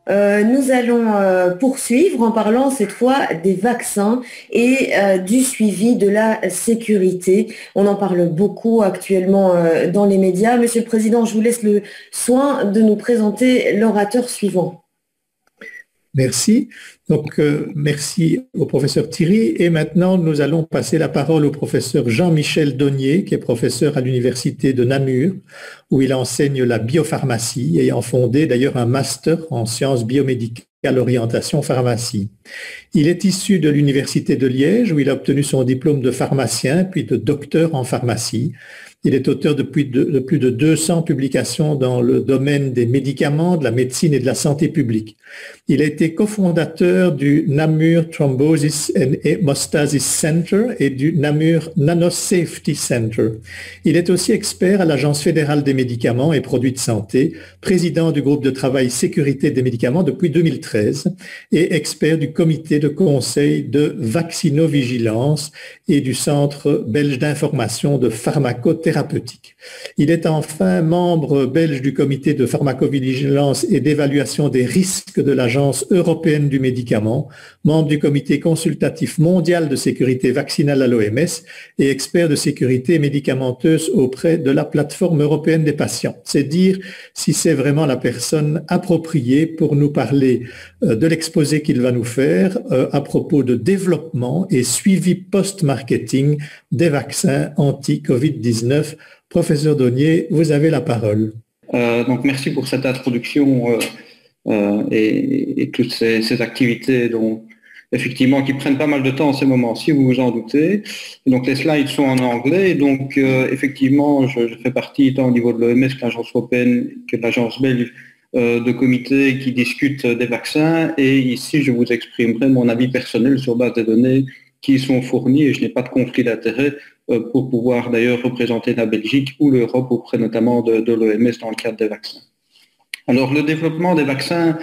Nous allons poursuivre en parlant cette fois des vaccins et du suivi de la sécurité. On en parle beaucoup actuellement dans les médias. Monsieur le Président, je vous laisse le soin de nous présenter l'orateur suivant. Merci. Donc, merci au professeur Thierry. Et maintenant, nous allons passer la parole au professeur Jean-Michel Donnier, qui est professeur à l'université de Namur, où il enseigne la biopharmacie, ayant fondé d'ailleurs un master en sciences biomédicales orientation pharmacie. Il est issu de l'université de Liège, où il a obtenu son diplôme de pharmacien, puis de docteur en pharmacie. Il est auteur de plus de 200 publications dans le domaine des médicaments, de la médecine et de la santé publique. Il a été cofondateur du Namur Thrombosis and Hemostasis Center et du Namur Nanosafety Center. Il est aussi expert à l'Agence fédérale des médicaments et produits de santé, président du groupe de travail sécurité des médicaments depuis 2013 et expert du comité de conseil de vaccinovigilance et du Centre belge d'information de pharmacothérapeutique. Il est enfin membre belge du comité de pharmacovigilance et d'évaluation des risques de l'Agence européenne du médicament, membre du comité consultatif mondial de sécurité vaccinale à l'OMS et expert de sécurité médicamenteuse auprès de la plateforme européenne des patients. C'est dire si c'est vraiment la personne appropriée pour nous parler de l'exposé qu'il va nous faire à propos de développement et suivi post-marketing des vaccins anti-Covid-19. Professeur Donnier, vous avez la parole. Donc merci pour cette introduction et toutes ces activités dont, effectivement, qui prennent pas mal de temps en ces moments-ci, vous vous en doutez. Et donc les slides sont en anglais. Donc effectivement, je fais partie tant au niveau de l'OMS que l'Agence européenne que de l'Agence belge de comités qui discutent des vaccins. Et ici, je vous exprimerai mon avis personnel sur base des données qui sont fournies et je n'ai pas de conflit d'intérêt pour pouvoir d'ailleurs représenter la Belgique ou l'Europe auprès notamment de l'OMS dans le cadre des vaccins. Alors le développement des vaccins,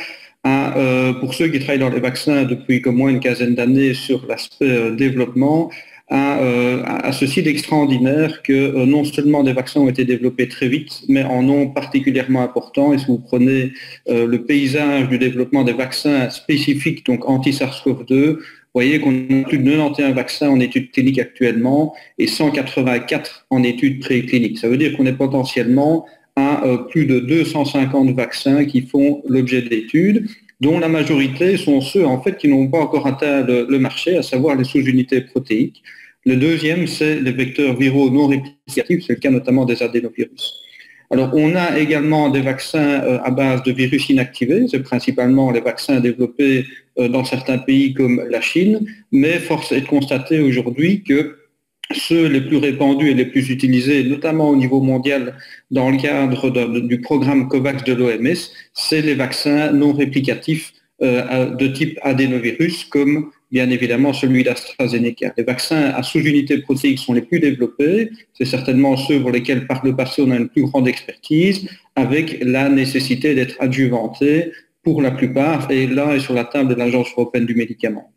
pour ceux qui travaillent dans les vaccins depuis au moins une quinzaine d'années sur l'aspect développement, a ceci d'extraordinaire que non seulement des vaccins ont été développés très vite, mais en nombre particulièrement important. Et si vous prenez le paysage du développement des vaccins spécifiques, donc anti-SARS-CoV-2, vous voyez qu'on a plus de 91 vaccins en études cliniques actuellement et 184 en études précliniques. Ça veut dire qu'on est potentiellement à plus de 250 vaccins qui font l'objet d'études, dont la majorité sont ceux en fait qui n'ont pas encore atteint le marché, à savoir les sous-unités protéiques. Le deuxième, c'est les vecteurs viraux non réplicatifs, c'est le cas notamment des adénovirus. Alors, on a également des vaccins à base de virus inactivés, c'est principalement les vaccins développés dans certains pays comme la Chine, mais force est de constater aujourd'hui que ceux les plus répandus et les plus utilisés, notamment au niveau mondial dans le cadre du programme COVAX de l'OMS, c'est les vaccins non réplicatifs de type adénovirus, comme bien évidemment celui d'AstraZeneca. Les vaccins à sous-unités protéiques sont les plus développés, c'est certainement ceux pour lesquels par le passé on a une plus grande expertise, avec la nécessité d'être adjuvantés pour la plupart, et là est sur la table de l'Agence européenne du médicament.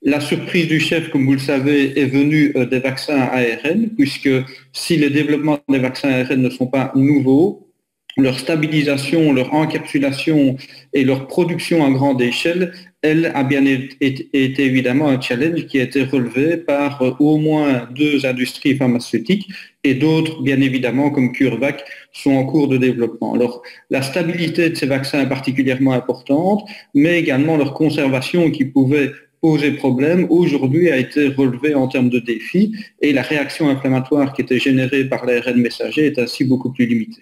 La surprise du chef, comme vous le savez, est venue des vaccins à ARN, puisque si les développements des vaccins à ARN ne sont pas nouveaux, leur stabilisation, leur encapsulation et leur production à grande échelle, elle a bien été évidemment un challenge qui a été relevé par au moins 2 industries pharmaceutiques et d'autres, bien évidemment, comme CureVac, sont en cours de développement. Alors, la stabilité de ces vaccins est particulièrement importante, mais également leur conservation qui pouvait poser problème, aujourd'hui a été relevée en termes de défis et la réaction inflammatoire qui était générée par l'ARN messager est ainsi beaucoup plus limitée.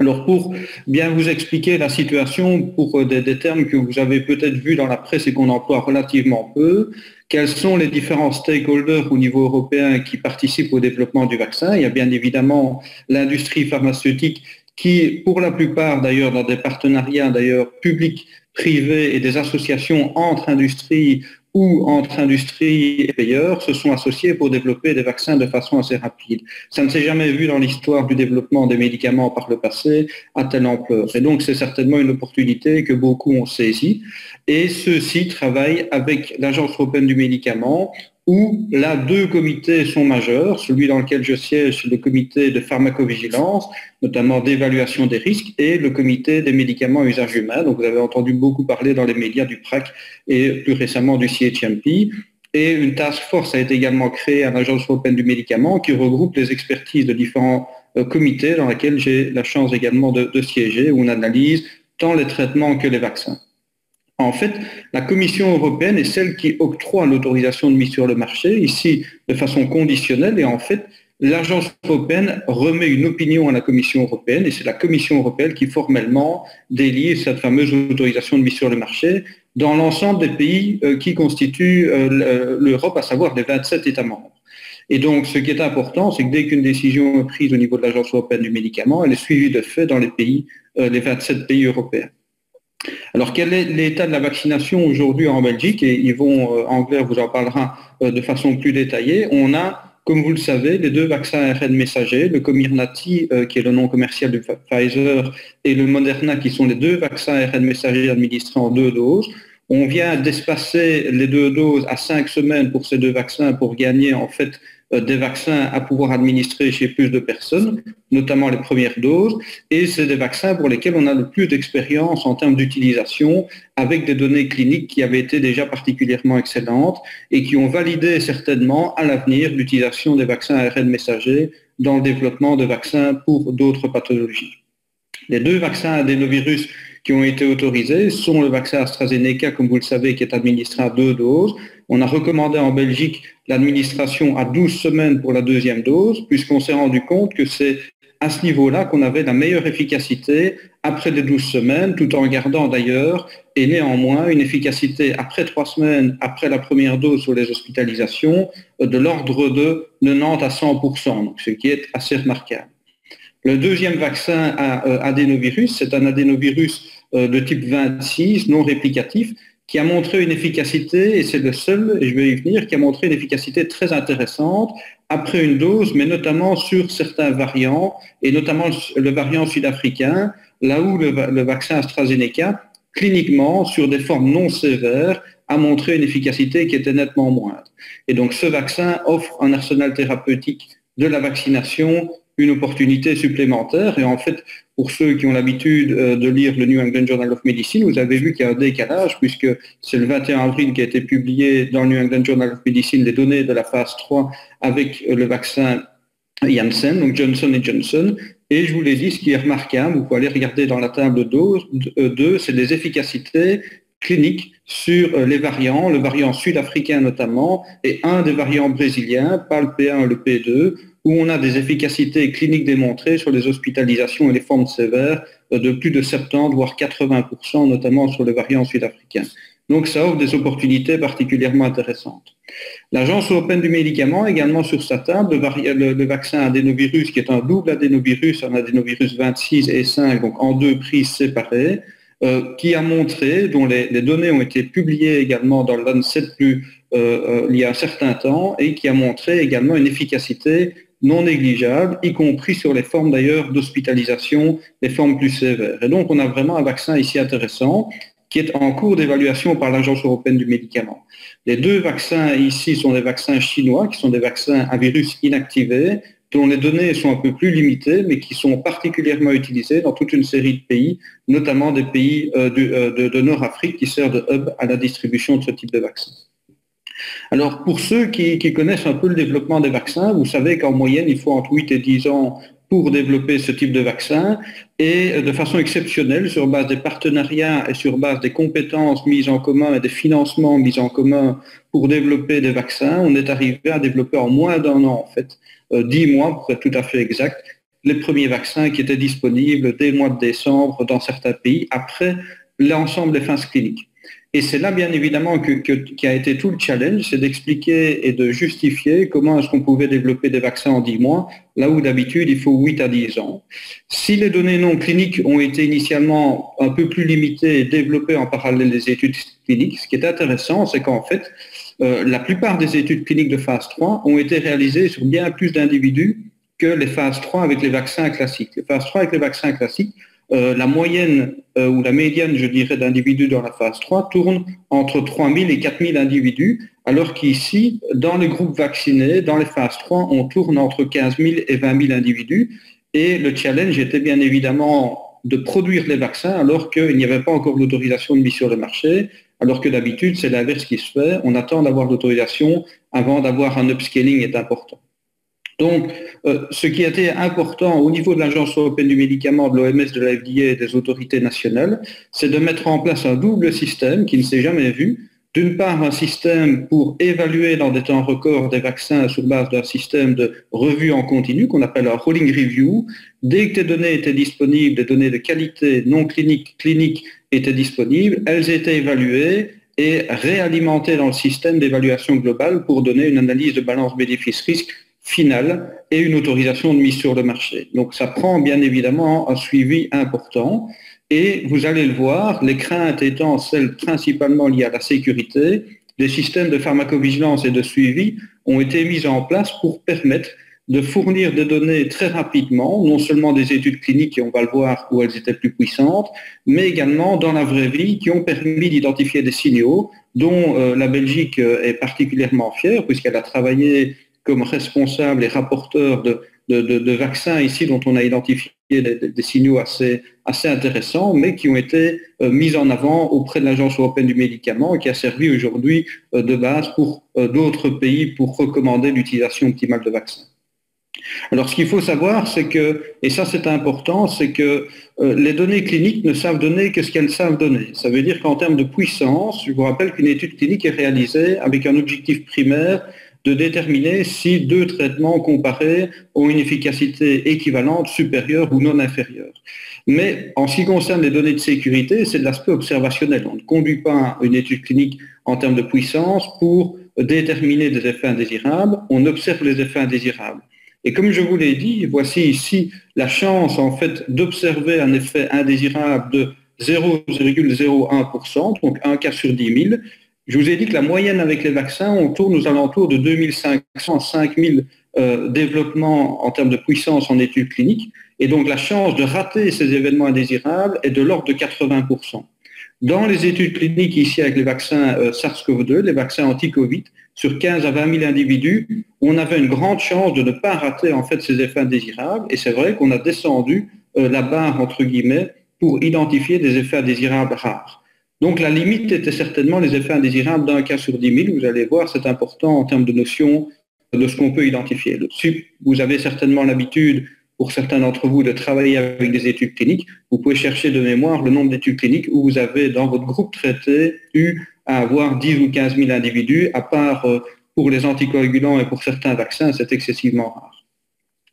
Alors pour bien vous expliquer la situation, pour des termes que vous avez peut-être vus dans la presse et qu'on emploie relativement peu, quels sont les différents stakeholders au niveau européen qui participent au développement du vaccin? Il y a bien évidemment l'industrie pharmaceutique qui, pour la plupart d'ailleurs, dans des partenariats d'ailleurs publics, privés et des associations entre industries ou entre industries et payeurs se sont associés pour développer des vaccins de façon assez rapide. Ça ne s'est jamais vu dans l'histoire du développement des médicaments par le passé à telle ampleur. Et donc, c'est certainement une opportunité que beaucoup ont saisie. Et ceux-ci travaillent avec l'Agence européenne du médicament où là, deux comités sont majeurs. Celui dans lequel je siège, c'est le comité de pharmacovigilance, notamment d'évaluation des risques, et le comité des médicaments à usage humain. Donc, vous avez entendu beaucoup parler dans les médias du PRAC et plus récemment du CHMP. Et une task force a été également créée à l'Agence européenne du médicament qui regroupe les expertises de différents comités dans lesquels j'ai la chance également de siéger, où on analyse tant les traitements que les vaccins. En fait, la Commission européenne est celle qui octroie l'autorisation de mise sur le marché, ici de façon conditionnelle, et en fait, l'Agence européenne remet une opinion à la Commission européenne, et c'est la Commission européenne qui formellement délivre cette fameuse autorisation de mise sur le marché dans l'ensemble des pays qui constituent l'Europe, à savoir les 27 États membres. Et donc, ce qui est important, c'est que dès qu'une décision est prise au niveau de l'Agence européenne du médicament, elle est suivie de fait dans les pays, les 27 pays européens. Alors, quel est l'état de la vaccination aujourd'hui en Belgique? Et Yvon Angler vous en parlera de façon plus détaillée. On a, comme vous le savez, les deux vaccins ARN messagers, le Comirnaty, qui est le nom commercial du Pfizer, et le Moderna, qui sont les deux vaccins ARN messagers administrés en 2 doses. On vient d'espacer les 2 doses à 5 semaines pour ces 2 vaccins pour gagner en fait des vaccins à pouvoir administrer chez plus de personnes, notamment les premières doses, et c'est des vaccins pour lesquels on a le plus d'expérience en termes d'utilisation, avec des données cliniques qui avaient été déjà particulièrement excellentes et qui ont validé certainement à l'avenir l'utilisation des vaccins ARN messagers dans le développement de vaccins pour d'autres pathologies. Les 2 vaccins adénovirus qui ont été autorisés sont le vaccin AstraZeneca, comme vous le savez, qui est administré à 2 doses. On a recommandé en Belgique l'administration à 12 semaines pour la 2e dose, puisqu'on s'est rendu compte que c'est à ce niveau-là qu'on avait la meilleure efficacité après les 12 semaines, tout en gardant d'ailleurs, et néanmoins, une efficacité après 3 semaines, après la première dose sur les hospitalisations, de l'ordre de 90 à 100%, donc ce qui est assez remarquable. Le 2e vaccin à adénovirus, c'est un adénovirus de type 26, non réplicatif, qui a montré une efficacité, et c'est le seul, et je vais y venir, qui a montré une efficacité très intéressante après une dose, mais notamment sur certains variants, et notamment le variant sud-africain, là où le vaccin AstraZeneca, cliniquement, sur des formes non sévères, a montré une efficacité qui était nettement moindre. Et donc ce vaccin offre un arsenal thérapeutique de la vaccination, une opportunité supplémentaire. Et en fait, pour ceux qui ont l'habitude de lire le New England Journal of Medicine, vous avez vu qu'il y a un décalage, puisque c'est le 21 avril qui a été publié dans le New England Journal of Medicine les données de la phase 3 avec le vaccin Janssen, donc Johnson & Johnson. Et je vous l'ai dit, ce qui est remarquable, vous pouvez aller regarder dans la table 2, c'est les efficacités cliniques sur les variants, le variant sud-africain notamment, et un des variants brésiliens, pas le P1 et le P2, où on a des efficacités cliniques démontrées sur les hospitalisations et les formes sévères de plus de 70, voire 80%, notamment sur le variant sud-africain. Donc ça offre des opportunités particulièrement intéressantes. L'Agence européenne du médicament a également sur sa table le vaccin adénovirus, qui est un double adénovirus, un adénovirus 26 et 5, donc en 2 prises séparées, qui a montré, dont les données ont été publiées également dans le Lancet il y a un certain temps, et qui a montré également une efficacité non négligeable, y compris sur les formes d'ailleurs d'hospitalisation, les formes plus sévères. Et donc on a vraiment un vaccin ici intéressant qui est en cours d'évaluation par l'Agence européenne du médicament. Les 2 vaccins ici sont des vaccins chinois, qui sont des vaccins à virus inactivé, dont les données sont un peu plus limitées, mais qui sont particulièrement utilisées dans toute une série de pays, notamment des pays de Nord-Afrique qui servent de hub à la distribution de ce type de vaccins. Alors, pour ceux qui connaissent un peu le développement des vaccins, vous savez qu'en moyenne, il faut entre 8 et 10 ans pour développer ce type de vaccin, et de façon exceptionnelle, sur base des partenariats et sur base des compétences mises en commun et des financements mis en commun pour développer des vaccins, on est arrivé à développer en moins d'1 an, en fait, 10 mois pour être tout à fait exact, les premiers vaccins qui étaient disponibles dès le mois de décembre dans certains pays, après l'ensemble des phases cliniques. Et c'est là, bien évidemment, qui a été tout le challenge, c'est d'expliquer et de justifier comment est-ce qu'on pouvait développer des vaccins en 10 mois, là où d'habitude, il faut 8 à 10 ans. Si les données non cliniques ont été initialement un peu plus limitées et développées en parallèle des études cliniques, ce qui est intéressant, c'est qu'en fait, la plupart des études cliniques de phase 3 ont été réalisées sur bien plus d'individus que les phases 3 avec les vaccins classiques. Les phases 3 avec les vaccins classiques la moyenne ou la médiane, je dirais, d'individus dans la phase 3 tourne entre 3 000 et 4 000 individus, alors qu'ici, dans les groupes vaccinés, dans les phases 3, on tourne entre 15 000 et 20 000 individus. Et le challenge était bien évidemment de produire les vaccins alors qu'il n'y avait pas encore l'autorisation de mise sur le marché, alors que d'habitude, c'est l'inverse qui se fait. On attend d'avoir l'autorisation avant d'avoir un upscaling est important. Donc, ce qui a été important au niveau de l'Agence européenne du médicament, de l'OMS, de la FDA et des autorités nationales, c'est de mettre en place un double système qui ne s'est jamais vu. D'une part, un système pour évaluer dans des temps records des vaccins sur base d'un système de revue en continu qu'on appelle un rolling review. Dès que des données étaient disponibles, des données de qualité non clinique, clinique étaient disponibles, elles étaient évaluées et réalimentées dans le système d'évaluation globale pour donner une analyse de balance bénéfice-risque finale et une autorisation de mise sur le marché. Donc ça prend bien évidemment un suivi important et vous allez le voir, les craintes étant celles principalement liées à la sécurité, des systèmes de pharmacovigilance et de suivi ont été mis en place pour permettre de fournir des données très rapidement, non seulement des études cliniques, et on va le voir où elles étaient plus puissantes, mais également dans la vraie vie qui ont permis d'identifier des signaux dont la Belgique est particulièrement fière puisqu'elle a travaillé comme responsable et rapporteur de vaccins ici dont on a identifié des signaux assez intéressants, mais qui ont été mis en avant auprès de l'Agence européenne du médicament et qui a servi aujourd'hui de base pour d'autres pays pour recommander l'utilisation optimale de vaccins. Alors ce qu'il faut savoir, c'est que, et ça c'est important, c'est que les données cliniques ne savent donner que ce qu'elles savent donner. Ça veut dire qu'en termes de puissance, je vous rappelle qu'une étude clinique est réalisée avec un objectif primaire de déterminer si deux traitements comparés ont une efficacité équivalente, supérieure ou non inférieure. Mais en ce qui concerne les données de sécurité, c'est de l'aspect observationnel. On ne conduit pas une étude clinique en termes de puissance pour déterminer des effets indésirables, on observe les effets indésirables. Et comme je vous l'ai dit, voici ici la chance en fait d'observer un effet indésirable de 0,01%, donc un cas sur 10 000. Je vous ai dit que la moyenne avec les vaccins, on tourne aux alentours de 2500 à 5000 développements en termes de puissance en études cliniques. Et donc la chance de rater ces événements indésirables est de l'ordre de 80%. Dans les études cliniques ici avec les vaccins SARS-CoV-2, les vaccins anti-Covid, sur 15 à 20 000 individus, on avait une grande chance de ne pas rater en fait ces effets indésirables. Et c'est vrai qu'on a descendu la barre, entre guillemets, pour identifier des effets indésirables rares. Donc la limite était certainement les effets indésirables d'un cas sur 10 000. Vous allez voir, c'est important en termes de notion de ce qu'on peut identifier. Vous avez certainement l'habitude, pour certains d'entre vous, de travailler avec des études cliniques. Vous pouvez chercher de mémoire le nombre d'études cliniques où vous avez dans votre groupe traité eu à avoir 10 ou 15 000 individus, à part pour les anticoagulants et pour certains vaccins, c'est excessivement rare.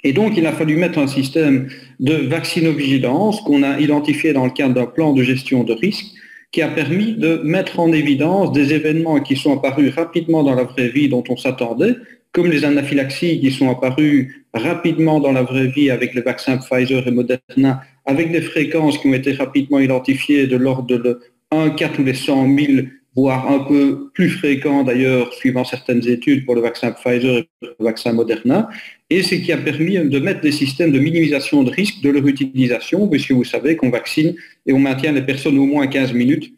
Et donc, il a fallu mettre un système de vaccinovigilance qu'on a identifié dans le cadre d'un plan de gestion de risque qui a permis de mettre en évidence des événements qui sont apparus rapidement dans la vraie vie dont on s'attendait, comme les anaphylaxies qui sont apparues rapidement dans la vraie vie avec les vaccins Pfizer et Moderna, avec des fréquences qui ont été rapidement identifiées de l'ordre de 1 cas tous les 100 000, voire un peu plus fréquent d'ailleurs, suivant certaines études pour le vaccin Pfizer et le vaccin Moderna, et ce qui a permis de mettre des systèmes de minimisation de risque de leur utilisation, puisque vous savez qu'on vaccine et on maintient les personnes au moins 15 minutes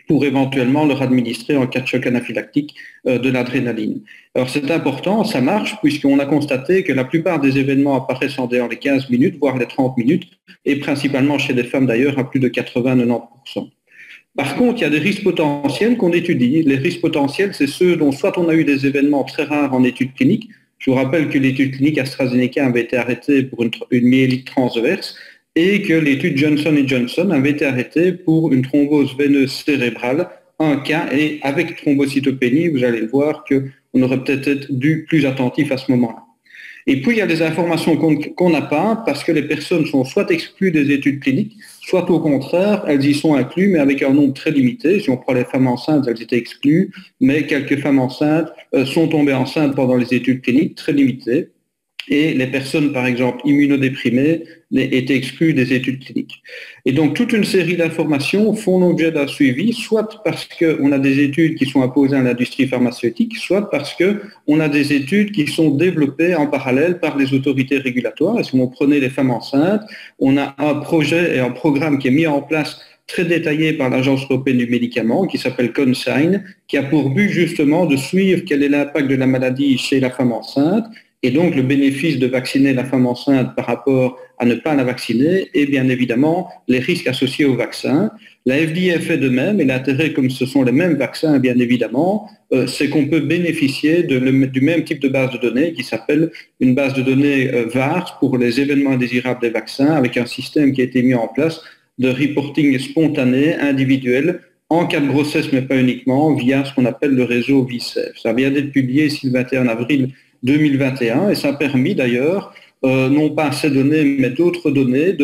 pour éventuellement leur administrer en cas de choc anaphylactique de l'adrénaline. Alors c'est important, ça marche, puisqu'on a constaté que la plupart des événements apparaissent en dehors des 15 minutes, voire les 30 minutes, et principalement chez des femmes d'ailleurs à plus de 80-90%. Par contre, il y a des risques potentiels qu'on étudie. Les risques potentiels, c'est ceux dont soit on a eu des événements très rares en études cliniques. Je vous rappelle que l'étude clinique AstraZeneca avait été arrêtée pour une myélite transverse et que l'étude Johnson & Johnson avait été arrêtée pour une thrombose veineuse cérébrale, un cas, et avec thrombocytopénie, vous allez voir qu'on aurait peut-être dû plus attentif à ce moment-là. Et puis, il y a des informations qu'on n'a pas parce que les personnes sont soit exclues des études cliniques, soit au contraire, elles y sont incluses, mais avec un nombre très limité. Si on prend les femmes enceintes, elles étaient exclues, mais quelques femmes enceintes sont tombées enceintes pendant les études cliniques, très limitées. et les personnes, par exemple, immunodéprimées étaient exclues des études cliniques. Et donc, toute une série d'informations font l'objet d'un suivi, soit parce qu'on a des études qui sont imposées à l'industrie pharmaceutique, soit parce qu'on a des études qui sont développées en parallèle par les autorités régulatoires. Et si on prenait les femmes enceintes, on a un projet et un programme qui est mis en place très détaillé par l'Agence européenne du médicament, qui s'appelle Consign, qui a pour but justement de suivre quel est l'impact de la maladie chez la femme enceinte, et donc le bénéfice de vacciner la femme enceinte par rapport à ne pas la vacciner, et bien évidemment les risques associés au vaccin. La FDA fait de même, et l'intérêt, comme ce sont les mêmes vaccins, bien évidemment, c'est qu'on peut bénéficier du même type de base de données qui s'appelle une base de données VARS pour les événements indésirables des vaccins, avec un système qui a été mis en place de reporting spontané, individuel, en cas de grossesse, mais pas uniquement, via ce qu'on appelle le réseau VICEF. Ça vient d'être publié ici le 21 avril 2021 et ça a permis d'ailleurs, non pas ces données, mais d'autres données,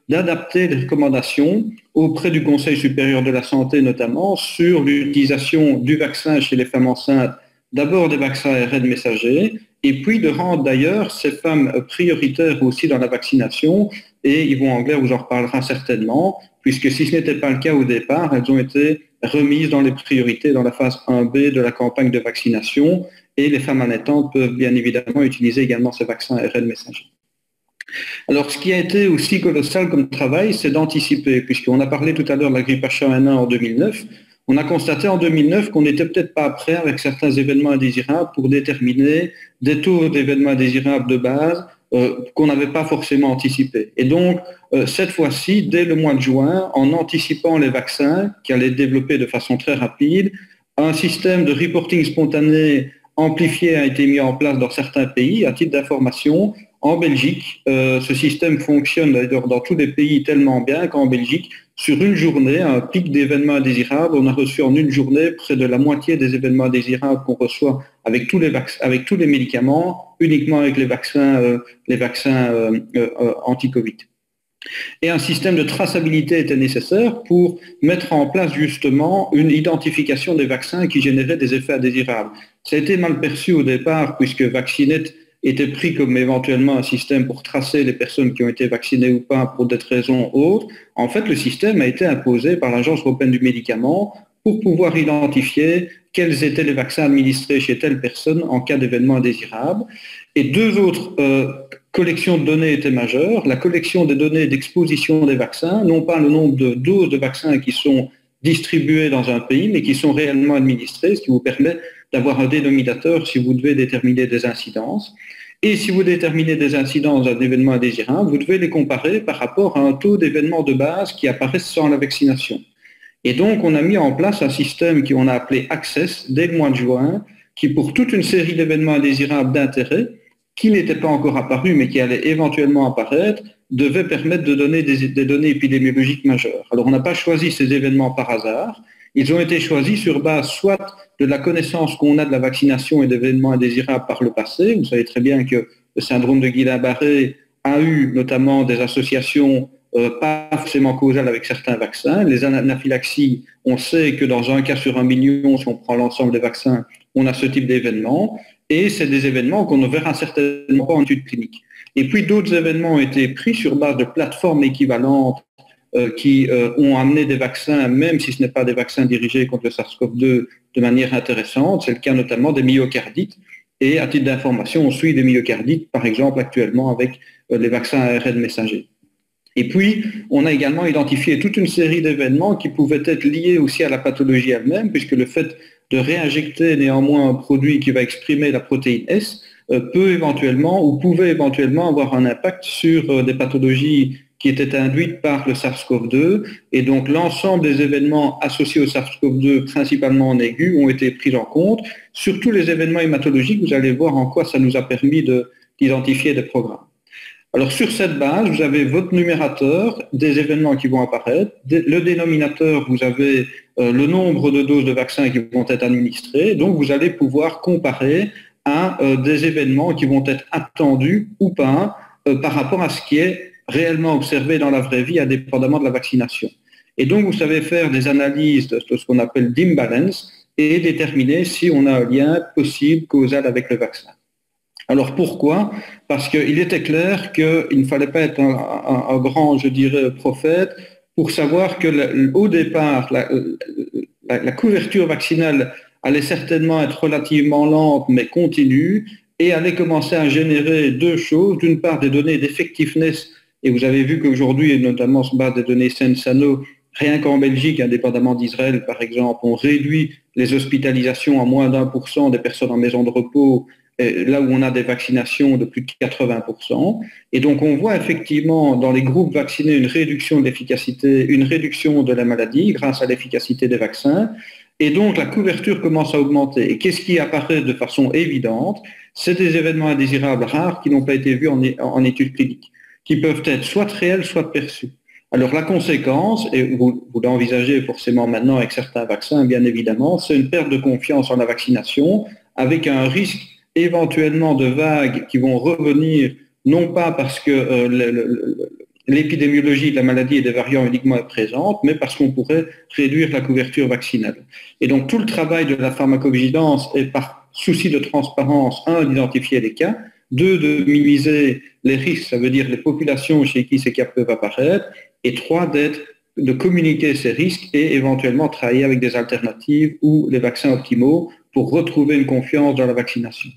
d'adapter les recommandations auprès du Conseil supérieur de la santé notamment sur l'utilisation du vaccin chez les femmes enceintes, d'abord des vaccins ARN messagers, et puis de rendre d'ailleurs ces femmes prioritaires aussi dans la vaccination, et Yvon Angler vous en reparlera certainement, puisque si ce n'était pas le cas au départ, elles ont été remises dans les priorités dans la phase 1B de la campagne de vaccination, et les femmes allaitantes peuvent bien évidemment utiliser également ces vaccins ARN messagers. Alors, ce qui a été aussi colossal comme travail, c'est d'anticiper, puisqu'on a parlé tout à l'heure de la grippe H1N1 en 2009. On a constaté en 2009 qu'on n'était peut-être pas prêt avec certains événements indésirables pour déterminer des taux d'événements indésirables de base qu'on n'avait pas forcément anticipé. Et donc, cette fois-ci, dès le mois de juin, en anticipant les vaccins qui allaient être développés de façon très rapide, un système de reporting spontané amplifié a été mis en place dans certains pays. À titre d'information, en Belgique, ce système fonctionne d'ailleurs dans tous les pays tellement bien qu'en Belgique, sur une journée, un pic d'événements indésirables, on a reçu en une journée près de la moitié des événements indésirables qu'on reçoit avec tous les médicaments, uniquement avec les vaccins anti-Covid. Et un système de traçabilité était nécessaire pour mettre en place justement une identification des vaccins qui généraient des effets indésirables. Ça a été mal perçu au départ puisque Vaccinet était pris comme éventuellement un système pour tracer les personnes qui ont été vaccinées ou pas pour des raisons autres. En fait, le système a été imposé par l'Agence européenne du médicament pour pouvoir identifier quels étaient les vaccins administrés chez telle personne en cas d'événement indésirable. Et deux autres collections de données étaient majeures. La collection des données d'exposition des vaccins, non pas le nombre de doses de vaccins qui sont distribuées dans un pays, mais qui sont réellement administrées, ce qui vous permet d'avoir un dénominateur si vous devez déterminer des incidences. Et si vous déterminez des incidences d'un événement indésirable, vous devez les comparer par rapport à un taux d'événements de base qui apparaissent sans la vaccination. Et donc, on a mis en place un système qu'on a appelé Access dès le mois de juin, qui pour toute une série d'événements indésirables d'intérêt, qui n'étaient pas encore apparus, mais qui allaient éventuellement apparaître, devait permettre de donner des données épidémiologiques majeures. Alors, on n'a pas choisi ces événements par hasard. Ils ont été choisis sur base soit de la connaissance qu'on a de la vaccination et d'événements indésirables par le passé. Vous savez très bien que le syndrome de Guillain-Barré a eu notamment des associations pas forcément causales avec certains vaccins. Les anaphylaxies, on sait que dans un cas sur 1 million, si on prend l'ensemble des vaccins, on a ce type d'événements. Et c'est des événements qu'on ne verra certainement pas en études cliniques. Et puis d'autres événements ont été pris sur base de plateformes équivalentes qui ont amené des vaccins, même si ce n'est pas des vaccins dirigés contre le SARS-CoV-2 de manière intéressante. C'est le cas notamment des myocardites. Et à titre d'information, on suit des myocardites, par exemple, actuellement avec les vaccins ARN messagers. Et puis, on a également identifié toute une série d'événements qui pouvaient être liés aussi à la pathologie elle-même, puisque le fait de réinjecter néanmoins un produit qui va exprimer la protéine S peut éventuellement ou pouvait éventuellement avoir un impact sur des pathologies qui étaient induites par le SARS-CoV-2. Et donc, l'ensemble des événements associés au SARS-CoV-2, principalement en aigu, ont été pris en compte. Surtout les événements hématologiques, vous allez voir en quoi ça nous a permis d'identifier des programmes. Alors, sur cette base, vous avez votre numérateur des événements qui vont apparaître. Le dénominateur, vous avez le nombre de doses de vaccins qui vont être administrées. Donc, vous allez pouvoir comparer à des événements qui vont être attendus ou pas par rapport à ce qui est réellement observé dans la vraie vie, indépendamment de la vaccination. Et donc, vous savez faire des analyses de ce qu'on appelle d'imbalance et déterminer si on a un lien possible causal avec le vaccin. Alors pourquoi? Parce qu'il était clair qu'il ne fallait pas être un grand, je dirais, prophète pour savoir que au départ, la couverture vaccinale allait certainement être relativement lente mais continue et allait commencer à générer deux choses. D'une part, des données d'effectiveness, et vous avez vu qu'aujourd'hui, et notamment sur base des données Sensano, rien qu'en Belgique, indépendamment d'Israël par exemple, on réduit les hospitalisations à moins d'1% des personnes en maison de repos, là où on a des vaccinations de plus de 80%. Et donc on voit effectivement dans les groupes vaccinés une réduction de l'efficacité, une réduction de la maladie grâce à l'efficacité des vaccins. Et donc la couverture commence à augmenter. Et qu'est-ce qui apparaît de façon évidente? C'est des événements indésirables rares qui n'ont pas été vus en études cliniques, qui peuvent être soit réels, soit perçus. Alors la conséquence, et vous l'envisagez forcément maintenant avec certains vaccins, bien évidemment, c'est une perte de confiance en la vaccination, avec un risque éventuellement de vagues qui vont revenir, non pas parce que l'épidémiologie de la maladie et des variants uniquement est présente, mais parce qu'on pourrait réduire la couverture vaccinale. Et donc tout le travail de la pharmacovigilance est par souci de transparence, un, d'identifier les cas, deux, de minimiser les risques, ça veut dire les populations chez qui ces cas peuvent apparaître, et trois, de communiquer ces risques et éventuellement travailler avec des alternatives ou les vaccins optimaux pour retrouver une confiance dans la vaccination.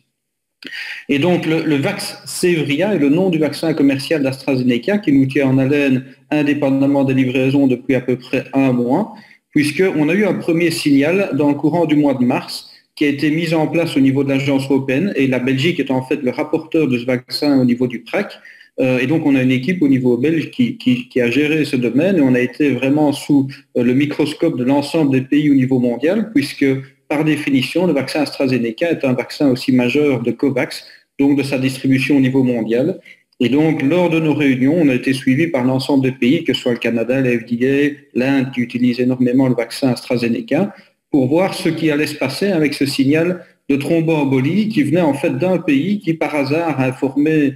Et donc le Vaxzevria est le nom du vaccin commercial d'AstraZeneca qui nous tient en haleine indépendamment des livraisons depuis à peu près un mois, puisqu'on a eu un premier signal dans le courant du mois de mars qui a été mis en place au niveau de l'agence européenne, et la Belgique est en fait le rapporteur de ce vaccin au niveau du PRAC. Et donc on a une équipe au niveau belge qui a géré ce domaine, et on a été vraiment sous le microscope de l'ensemble des pays au niveau mondial, puisque par définition, le vaccin AstraZeneca est un vaccin aussi majeur de COVAX, donc de sa distribution au niveau mondial. Et donc, lors de nos réunions, on a été suivis par l'ensemble des pays, que ce soit le Canada, la FDA, l'Inde, qui utilise énormément le vaccin AstraZeneca, pour voir ce qui allait se passer avec ce signal de thromboembolie qui venait en fait d'un pays qui, par hasard, a informé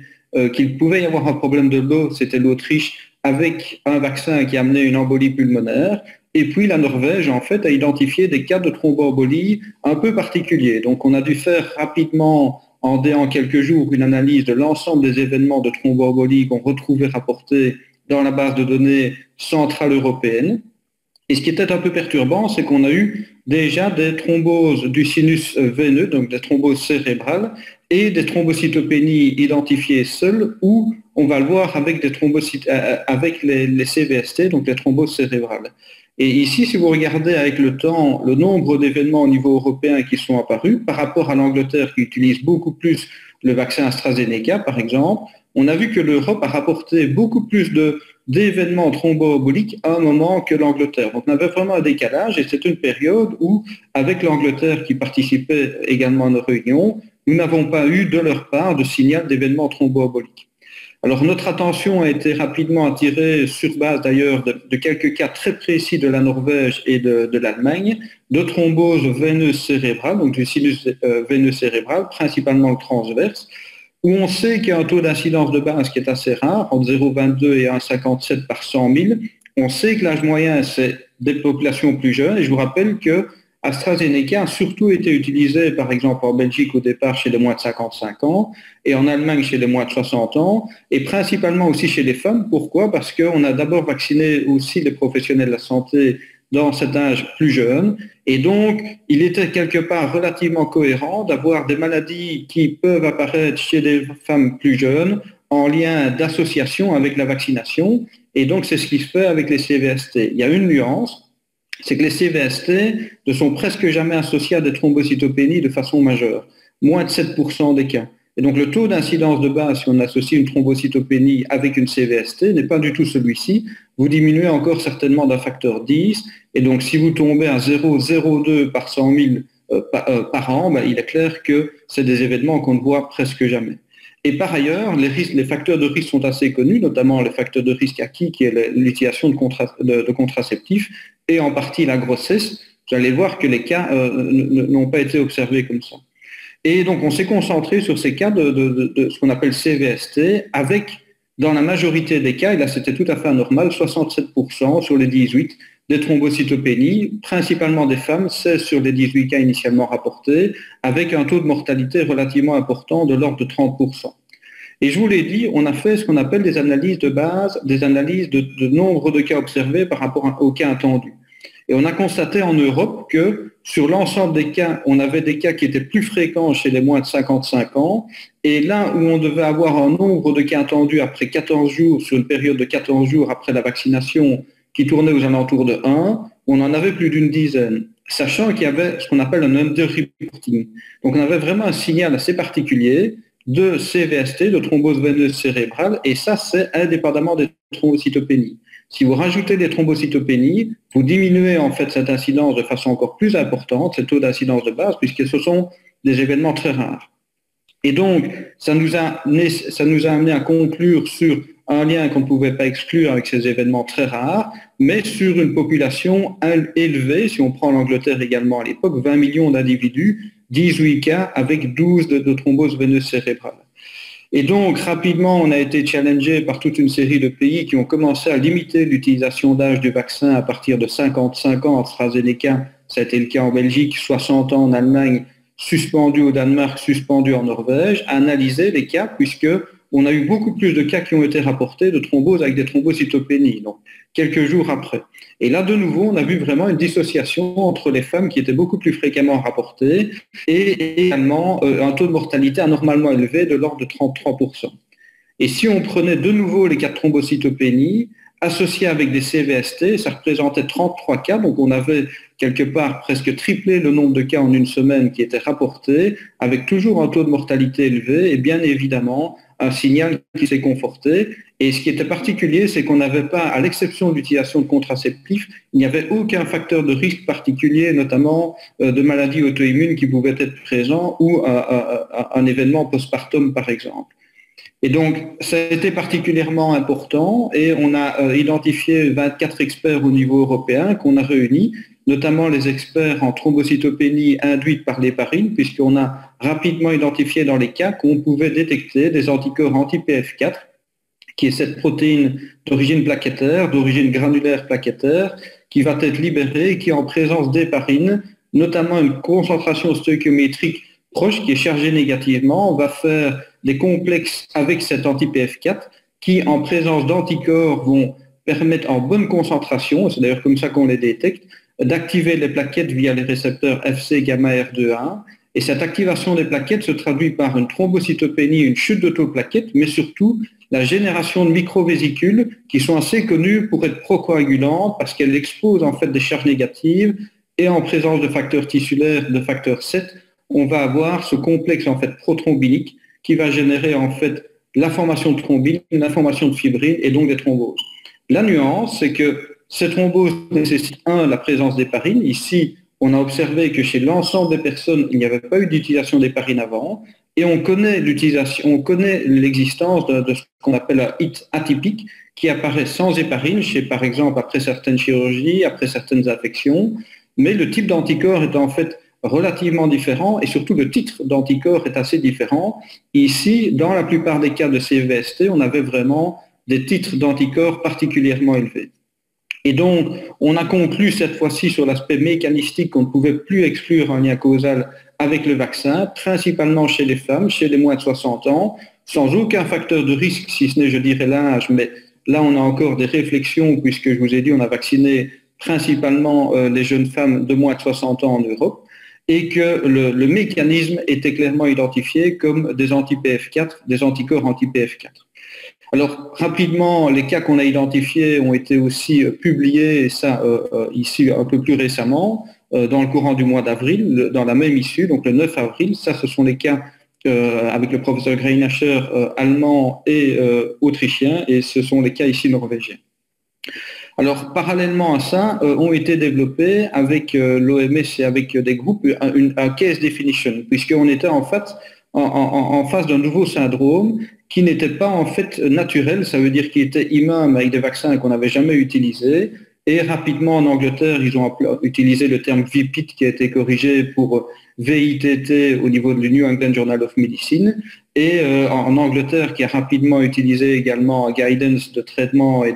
qu'il pouvait y avoir un problème de l'eau, c'était l'Autriche, avec un vaccin qui amenait une embolie pulmonaire. Et puis la Norvège, en fait, a identifié des cas de thromboembolie un peu particuliers. Donc on a dû faire rapidement, en quelques jours, une analyse de l'ensemble des événements de thromboembolie qu'on retrouvait rapportés dans la base de données centrale européenne. Et ce qui était un peu perturbant, c'est qu'on a eu déjà des thromboses du sinus veineux, donc des thromboses cérébrales, et des thrombocytopénies identifiées seules, ou on va le voir avec avec les CVST, donc les thromboses cérébrales. Et ici, si vous regardez avec le temps le nombre d'événements au niveau européen qui sont apparus, par rapport à l'Angleterre qui utilise beaucoup plus le vaccin AstraZeneca, par exemple, on a vu que l'Europe a rapporté beaucoup plus d'événements thromboemboliques à un moment que l'Angleterre. Donc on avait vraiment un décalage, et c'est une période où, avec l'Angleterre qui participait également à nos réunions, nous n'avons pas eu de leur part de signal d'événements thromboemboliques. Alors notre attention a été rapidement attirée, sur base d'ailleurs de quelques cas très précis de la Norvège et de l'Allemagne, de thrombose veineuse cérébrale, donc du sinus veineux cérébral, principalement le transverse, où on sait qu'il y a un taux d'incidence de base qui est assez rare, entre 0,22 et 1,57 par 100 000. On sait que l'âge moyen, c'est des populations plus jeunes, et je vous rappelle que AstraZeneca a surtout été utilisé, par exemple, en Belgique au départ chez les moins de 55 ans, et en Allemagne chez les moins de 60 ans, et principalement aussi chez les femmes. Pourquoi? Parce qu'on a d'abord vacciné aussi les professionnels de la santé dans cet âge plus jeune, et donc il était quelque part relativement cohérent d'avoir des maladies qui peuvent apparaître chez les femmes plus jeunes en lien d'association avec la vaccination, et donc c'est ce qui se fait avec les CVST. Il y a une nuance, c'est que les CVST ne sont presque jamais associés à des thrombocytopénies de façon majeure, moins de 7% des cas. Et donc le taux d'incidence de base, si on associe une thrombocytopénie avec une CVST, n'est pas du tout celui-ci. Vous diminuez encore certainement d'un facteur 10, et donc si vous tombez à 0,02 par 100 000 par an, il est clair que c'est des événements qu'on ne voit presque jamais. Et par ailleurs, les facteurs de risque sont assez connus, notamment les facteurs de risque acquis, qui est l'utilisation de contraceptifs, et en partie la grossesse. Vous allez voir que les cas n'ont pas été observés comme ça. Et donc on s'est concentré sur ces cas de ce qu'on appelle CVST, avec, dans la majorité des cas, et là c'était tout à fait anormal, 67% sur les 18 des thrombocytopénies, principalement des femmes, 16 sur les 18 cas initialement rapportés, avec un taux de mortalité relativement important de l'ordre de 30%. Et je vous l'ai dit, on a fait ce qu'on appelle des analyses de base, des analyses de nombre de cas observés par rapport aux cas attendus. Et on a constaté en Europe que sur l'ensemble des cas, on avait des cas qui étaient plus fréquents chez les moins de 55 ans. Et là où on devait avoir un nombre de cas attendus après 14 jours, sur une période de 14 jours après la vaccination, qui tournait aux alentours de 1, on en avait plus d'une dizaine, sachant qu'il y avait ce qu'on appelle un under-reporting. Donc on avait vraiment un signal assez particulier de CVST, de thrombose veineuse cérébrale, et ça c'est indépendamment des thrombocytopénies. Si vous rajoutez des thrombocytopénies, vous diminuez en fait cette incidence de façon encore plus importante, ce taux d'incidence de base, puisque ce sont des événements très rares. Et donc, ça nous a amené à conclure sur un lien qu'on ne pouvait pas exclure avec ces événements très rares, mais sur une population élevée, si on prend l'Angleterre également à l'époque, 20 millions d'individus, 18 cas avec 12 de thrombose veineuse cérébrale. Et donc, rapidement, on a été challengé par toute une série de pays qui ont commencé à limiter l'utilisation d'âge du vaccin à partir de 55 ans. AstraZeneca, ça a été le cas en Belgique, 60 ans en Allemagne, suspendu au Danemark, suspendu en Norvège, à analyser les cas, puisqu'on a eu beaucoup plus de cas qui ont été rapportés de thrombose avec des thrombocytopénies, donc quelques jours après. Et là, de nouveau, on a vu vraiment une dissociation entre les femmes qui étaient beaucoup plus fréquemment rapportées et également un taux de mortalité anormalement élevé de l'ordre de 33%. Et si on prenait de nouveau les cas de thrombocytopénie, associés avec des CVST, ça représentait 33 cas, donc on avait quelque part presque triplé le nombre de cas en une semaine qui étaient rapportés, avec toujours un taux de mortalité élevé et bien évidemment un signal qui s'est conforté. Et ce qui était particulier, c'est qu'on n'avait pas, à l'exception de l'utilisation de contraceptifs, il n'y avait aucun facteur de risque particulier, notamment de maladies auto-immunes qui pouvaient être présents ou un événement postpartum par exemple. Et donc, ça a été particulièrement important et on a identifié 24 experts au niveau européen qu'on a réunis, notamment les experts en thrombocytopénie induite par l'héparine, puisqu'on a rapidement identifié dans les cas qu'on pouvait détecter des anticorps anti-PF4, qui est cette protéine d'origine plaquettaire, d'origine granulaire plaquettaire, qui va être libérée et qui, en présence d'héparine, notamment une concentration stoichiométrique proche qui est chargée négativement, va faire des complexes avec cet anti-PF4 qui, en présence d'anticorps, vont permettre en bonne concentration, c'est d'ailleurs comme ça qu'on les détecte, d'activer les plaquettes via les récepteurs Fc gamma R2A. Et cette activation des plaquettes se traduit par une thrombocytopénie, une chute de taux de plaquettes, mais surtout la génération de microvésicules qui sont assez connues pour être procoagulantes parce qu'elles exposent en fait des charges négatives et en présence de facteurs tissulaires, de facteur 7, on va avoir ce complexe en fait prothrombinique qui va générer en fait la formation de thrombine, la formation de fibrine et donc des thromboses. La nuance, c'est que ces thromboses nécessitent la présence d'héparine. Ici, on a observé que chez l'ensemble des personnes, il n'y avait pas eu d'utilisation d'héparine avant et on connaît l'existence de ce qu'on appelle un HIT atypique qui apparaît sans héparine chez, par exemple, après certaines chirurgies, après certaines infections, mais le type d'anticorps est en fait relativement différent et surtout le titre d'anticorps est assez différent. Ici, dans la plupart des cas de CVST, on avait vraiment des titres d'anticorps particulièrement élevés. Et donc, on a conclu cette fois-ci sur l'aspect mécanistique qu'on ne pouvait plus exclure un lien causal avec le vaccin, principalement chez les femmes, chez les moins de 60 ans, sans aucun facteur de risque, si ce n'est, je dirais, l'âge, mais là, on a encore des réflexions, puisque je vous ai dit, on a vacciné principalement les jeunes femmes de moins de 60 ans en Europe, et que le mécanisme était clairement identifié comme des anti-PF4, des anticorps anti-PF4. Alors, rapidement, les cas qu'on a identifiés ont été aussi publiés, et ça ici un peu plus récemment, dans le courant du mois d'avril, dans la même issue, donc le 9 avril. Ça, ce sont les cas avec le professeur Greinacher allemand et autrichien, et ce sont les cas ici norvégiens. Alors, parallèlement à ça, ont été développés avec l'OMS et avec des groupes un case definition, puisqu'on était en fait en face d'un nouveau syndrome qui n'était pas en fait naturel, ça veut dire qu'il était humain avec des vaccins qu'on n'avait jamais utilisés. Et rapidement en Angleterre, ils ont utilisé le terme VPIT qui a été corrigé pour VITT au niveau du New England Journal of Medicine. Et en Angleterre, qui a rapidement utilisé également Guidance de traitement et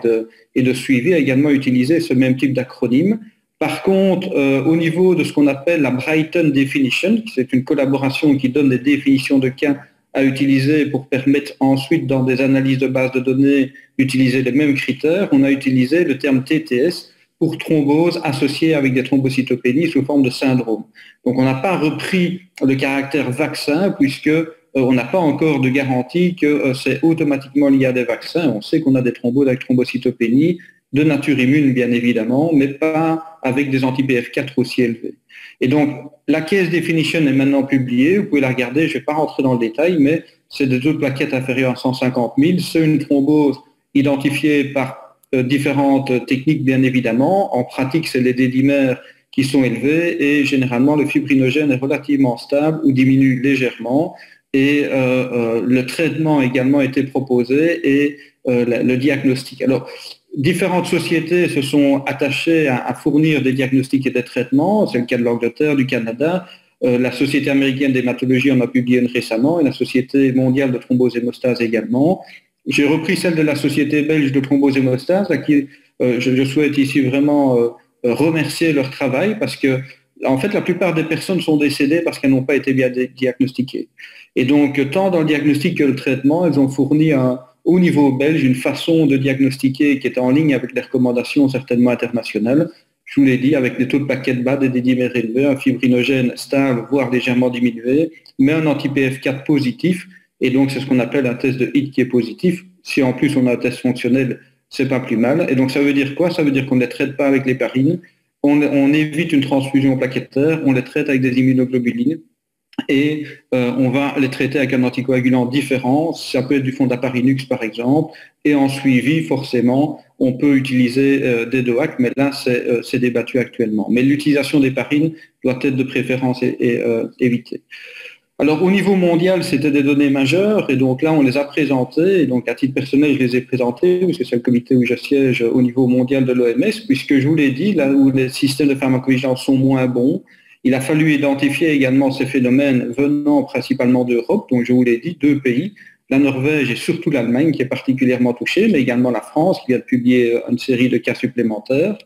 de suivi, a également utilisé ce même type d'acronyme. Par contre, au niveau de ce qu'on appelle la Brighton Definition, c'est une collaboration qui donne des définitions de cas à utiliser pour permettre ensuite, dans des analyses de bases de données, d'utiliser les mêmes critères, on a utilisé le terme TTS pour thrombose associée avec des thrombocytopénies sous forme de syndrome. Donc on n'a pas repris le caractère vaccin puisque on n'a pas encore de garantie que c'est automatiquement lié à des vaccins. On sait qu'on a des thromboses avec thrombocytopénie de nature immune, bien évidemment, mais pas avec des anti-PF4 aussi élevés. Et donc, la case definition est maintenant publiée. Vous pouvez la regarder. Je ne vais pas rentrer dans le détail, mais c'est des taux de plaquettes inférieurs à 150 000. C'est une thrombose identifiée par différentes techniques, bien évidemment. En pratique, c'est les D-dimères qui sont élevés et généralement, le fibrinogène est relativement stable ou diminue légèrement. Et le traitement a également été proposé et le diagnostic. Alors, différentes sociétés se sont attachées à fournir des diagnostics et des traitements. C'est le cas de l'Angleterre, du Canada. La Société américaine d'hématologie en a publié une récemment et la Société mondiale de thrombose-hémostase également. J'ai repris celle de la Société belge de thrombose-hémostase, à qui je souhaite ici vraiment remercier leur travail parce que, en fait, la plupart des personnes sont décédées parce qu'elles n'ont pas été bien diagnostiquées. Et donc, tant dans le diagnostic que le traitement, elles ont fourni au niveau belge une façon de diagnostiquer qui était en ligne avec les recommandations certainement internationales. Je vous l'ai dit, avec des taux de plaquettes bas, des D-dimères élevés, un fibrinogène stable, voire légèrement diminué, mais un anti-PF4 positif. Et donc, c'est ce qu'on appelle un test de HIT qui est positif. Si en plus on a un test fonctionnel, c'est pas plus mal. Et donc, ça veut dire quoi? Ça veut dire qu'on ne les traite pas avec l'héparine, on évite une transfusion plaquettaire, on les traite avec des immunoglobulines. Et on va les traiter avec un anticoagulant différent. Ça peut être du fondaparinux par exemple. Et en suivi, forcément, on peut utiliser des DOAC, mais là, c'est débattu actuellement. Mais l'utilisation d'héparine doit être de préférence évitée. Alors, au niveau mondial, c'était des données majeures, et donc là, on les a présentées, et donc à titre personnel, je les ai présentées, parce que c'est le comité où je siège au niveau mondial de l'OMS, puisque je vous l'ai dit, là où les systèmes de pharmacovigilance sont moins bons, il a fallu identifier également ces phénomènes venant principalement d'Europe, donc je vous l'ai dit, 2 pays, la Norvège et surtout l'Allemagne qui est particulièrement touchée, mais également la France qui vient de publier une série de cas supplémentaires.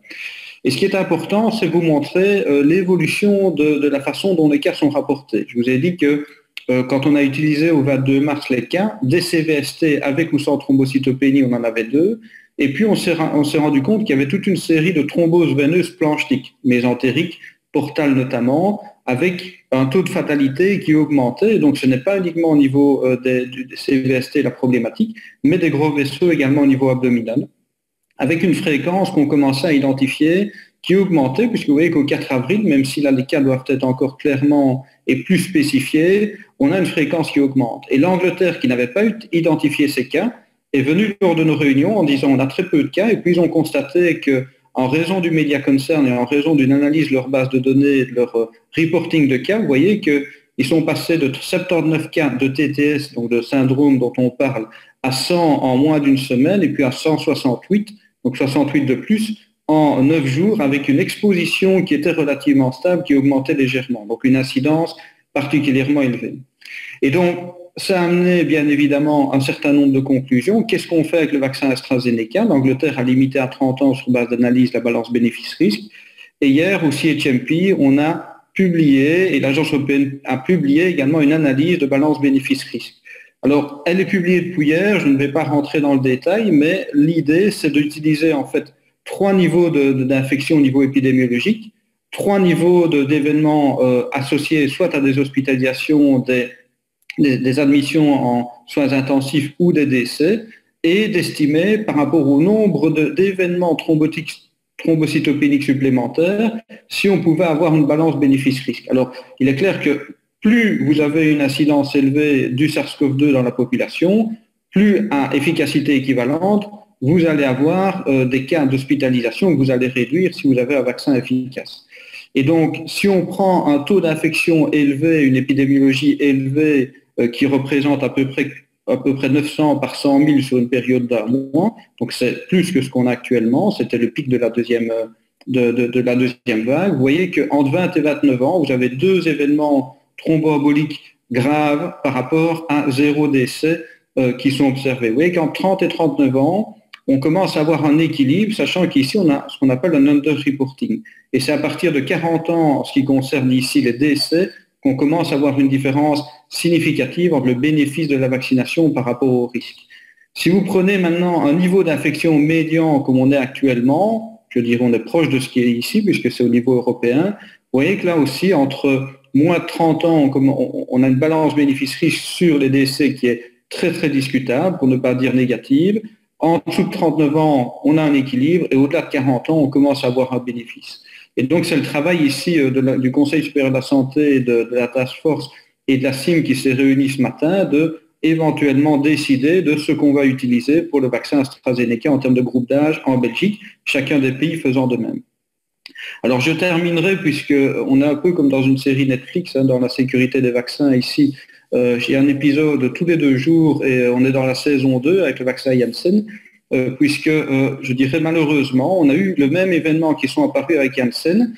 Et ce qui est important, c'est vous montrer l'évolution de la façon dont les cas sont rapportés. Je vous ai dit que quand on a utilisé au 22 mars les cas, des CVST avec ou sans thrombocytopénie, on en avait 2. Et puis on s'est rendu compte qu'il y avait toute une série de thromboses veineuses planchniques, mésentériques, portales notamment, avec un taux de fatalité qui augmentait. Donc ce n'est pas uniquement au niveau des CVST la problématique, mais des gros vaisseaux également au niveau abdominal, avec une fréquence qu'on commençait à identifier qui augmentait, puisque vous voyez qu'au 4 avril, même si là les cas doivent être encore clairement et plus spécifiés, on a une fréquence qui augmente. Et l'Angleterre, qui n'avait pas identifié ces cas, est venue lors de nos réunions en disant on a très peu de cas, et puis ils ont constaté que en raison du Media Concern et en raison d'une analyse de leur base de données, de leur reporting de cas, vous voyez qu'ils sont passés de 79 cas de TTS, donc de syndrome dont on parle, à 100 en moins d'une semaine, et puis à 168, donc 68 de plus, en 9 jours, avec une exposition qui était relativement stable, qui augmentait légèrement, donc une incidence particulièrement élevée. Et donc, ça a amené bien évidemment un certain nombre de conclusions. Qu'est-ce qu'on fait avec le vaccin AstraZeneca? L'Angleterre a limité à 30 ans sur base d'analyse la balance bénéfice-risque. Et hier, au CHMP, on a publié, et l'Agence européenne a publié également une analyse de balance bénéfice-risque. Alors, elle est publiée depuis hier, je ne vais pas rentrer dans le détail, mais l'idée, c'est d'utiliser en fait 3 niveaux d'infection au niveau épidémiologique, 3 niveaux d'événements associés soit à des hospitalisations, des admissions en soins intensifs ou des décès, et d'estimer par rapport au nombre d'événements thrombocytopéniques supplémentaires si on pouvait avoir une balance bénéfice-risque. Alors, il est clair que plus vous avez une incidence élevée du SARS-CoV-2 dans la population, plus à efficacité équivalente, vous allez avoir des cas d'hospitalisation que vous allez réduire si vous avez un vaccin efficace. Et donc, si on prend un taux d'infection élevé, une épidémiologie élevée qui représente à peu près 900 par 100 000 sur une période d'un mois, donc c'est plus que ce qu'on a actuellement, c'était le pic de la deuxième vague. Vous voyez qu'entre 20 et 29 ans, vous avez 2 événements thromboemboliques graves par rapport à 0 décès qui sont observés. Vous voyez qu'entre 30 et 39 ans, on commence à avoir un équilibre, sachant qu'ici, on a ce qu'on appelle un under-reporting. Et c'est à partir de 40 ans, en ce qui concerne ici les décès, qu'on commence à avoir une différence significative entre le bénéfice de la vaccination par rapport au risque. Si vous prenez maintenant un niveau d'infection médian comme on est actuellement, je dirais on est proche de ce qui est ici, puisque c'est au niveau européen, vous voyez que là aussi, entre moins de 30 ans, on a une balance bénéfice-risque sur les décès qui est très très discutable, pour ne pas dire négative. En dessous de 39 ans, on a un équilibre, et au-delà de 40 ans, on commence à avoir un bénéfice. Et donc, c'est le travail ici du Conseil supérieur de la santé, de la Task Force et de la CIM qui s'est réunie ce matin, de éventuellement décider de ce qu'on va utiliser pour le vaccin AstraZeneca en termes de groupe d'âge en Belgique, chacun des pays faisant de même. Alors, je terminerai, puisqu'on est un peu comme dans une série Netflix, dans la sécurité des vaccins ici. J'ai un épisode tous les 2 jours et on est dans la saison 2 avec le vaccin Janssen. Puisque, je dirais malheureusement, on a eu le même événement qui sont apparus avec Janssen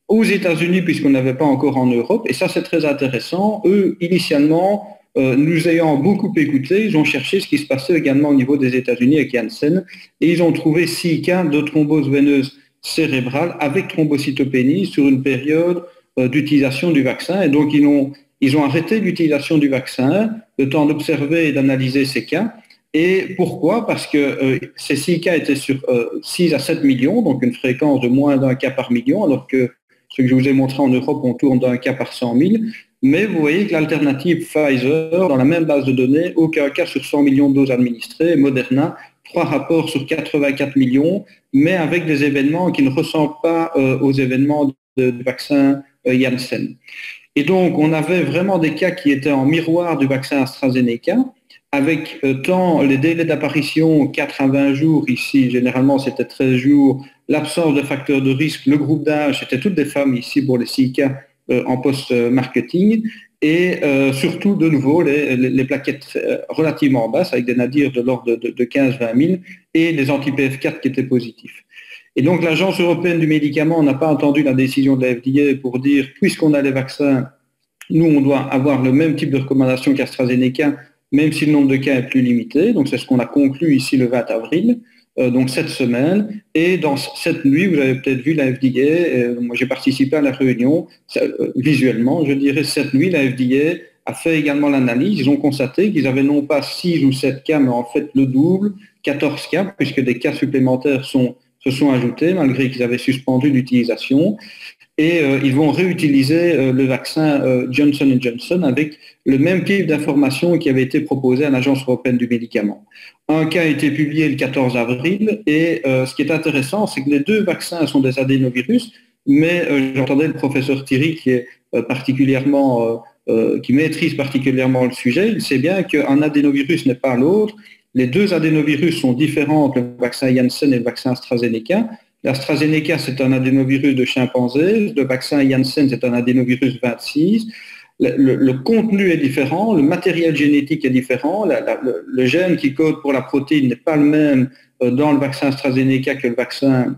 aux États-Unis, puisqu'on n'avait pas encore en Europe, et ça c'est très intéressant. Eux, initialement, nous ayant beaucoup écouté, ils ont cherché ce qui se passait également au niveau des États-Unis avec Janssen, et ils ont trouvé 6 cas de thrombose veineuse cérébrale avec thrombocytopénie sur une période d'utilisation du vaccin, et donc ils ont arrêté l'utilisation du vaccin, le temps d'observer et d'analyser ces cas. Et pourquoi? Parce que ces 6 cas étaient sur 6 à 7 millions, donc une fréquence de moins d'1 cas par million, alors que ce que je vous ai montré en Europe, on tourne d'1 cas par 100 000. Mais vous voyez que l'alternative Pfizer, dans la même base de données, aucun cas sur 100 millions de doses administrées, Moderna, 3 rapports sur 84 millions, mais avec des événements qui ne ressemblent pas aux événements du vaccin Janssen. Et donc, on avait vraiment des cas qui étaient en miroir du vaccin AstraZeneca, avec tant les délais d'apparition 4 à 20 jours, ici généralement c'était 13 jours, l'absence de facteurs de risque, le groupe d'âge, c'était toutes des femmes ici pour les 6 cas en post-marketing, et surtout de nouveau les plaquettes relativement basses, avec des nadirs de l'ordre de 15-20 000, et les anti-PF4 qui étaient positifs. Et donc l'Agence européenne du médicament n'a pas entendu la décision de la FDA pour dire, puisqu'on a les vaccins, nous on doit avoir le même type de recommandation qu'AstraZeneca, même si le nombre de cas est plus limité. Donc c'est ce qu'on a conclu ici le 20 avril, donc cette semaine. Et dans cette nuit, vous avez peut-être vu la FDA, moi j'ai participé à la réunion, visuellement, je dirais cette nuit, la FDA a fait également l'analyse. Ils ont constaté qu'ils avaient non pas 6 ou 7 cas, mais en fait le double, 14 cas, puisque des cas supplémentaires se sont ajoutés, malgré qu'ils avaient suspendu l'utilisation. Et ils vont réutiliser le vaccin Johnson & Johnson avec le même type d'information qui avait été proposé à l'Agence européenne du médicament. Un cas a été publié le 14 avril et ce qui est intéressant, c'est que les 2 vaccins sont des adénovirus, mais j'entendais le professeur Thierry qui est qui maîtrise particulièrement le sujet. Il sait bien qu'un adénovirus n'est pas l'autre. Les 2 adénovirus sont différents, le vaccin Janssen et le vaccin AstraZeneca. L'AstraZeneca, c'est un adénovirus de chimpanzé. Le vaccin Janssen, c'est un adénovirus 26. Le contenu est différent, le matériel génétique est différent. Le gène qui code pour la protéine n'est pas le même dans le vaccin AstraZeneca que le vaccin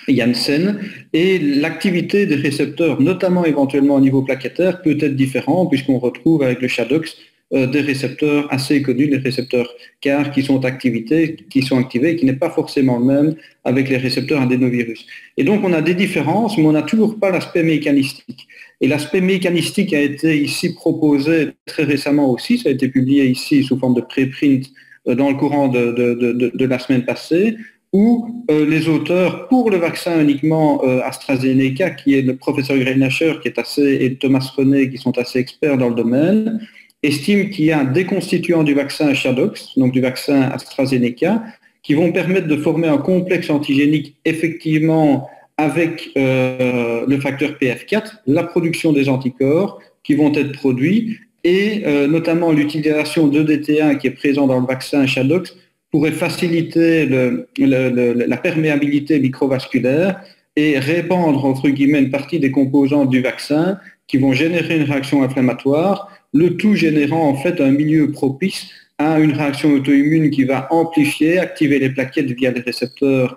Janssen. Et l'activité des récepteurs, notamment éventuellement au niveau plaquettaire, peut être différente puisqu'on retrouve avec le Shadox des récepteurs assez connus, les récepteurs CAR qui sont activés et qui n'est pas forcément le même avec les récepteurs adénovirus. Et donc on a des différences, mais on n'a toujours pas l'aspect mécanistique. Et l'aspect mécanistique a été ici proposé très récemment aussi, ça a été publié ici sous forme de préprint dans le courant de la semaine passée, où les auteurs, pour le vaccin uniquement AstraZeneca, qui est le professeur Greinacher et Thomas René, qui sont assez experts dans le domaine, estime qu'il y a des constituants du vaccin Shadox, donc du vaccin AstraZeneca, qui vont permettre de former un complexe antigénique effectivement avec le facteur PF4, la production des anticorps qui vont être produits, et notamment l'utilisation d'EDT1 qui est présent dans le vaccin Shadox pourrait faciliter la perméabilité microvasculaire et répandre, entre guillemets, une partie des composantes du vaccin qui vont générer une réaction inflammatoire, le tout générant en fait un milieu propice à une réaction auto-immune qui va amplifier, activer les plaquettes via les récepteurs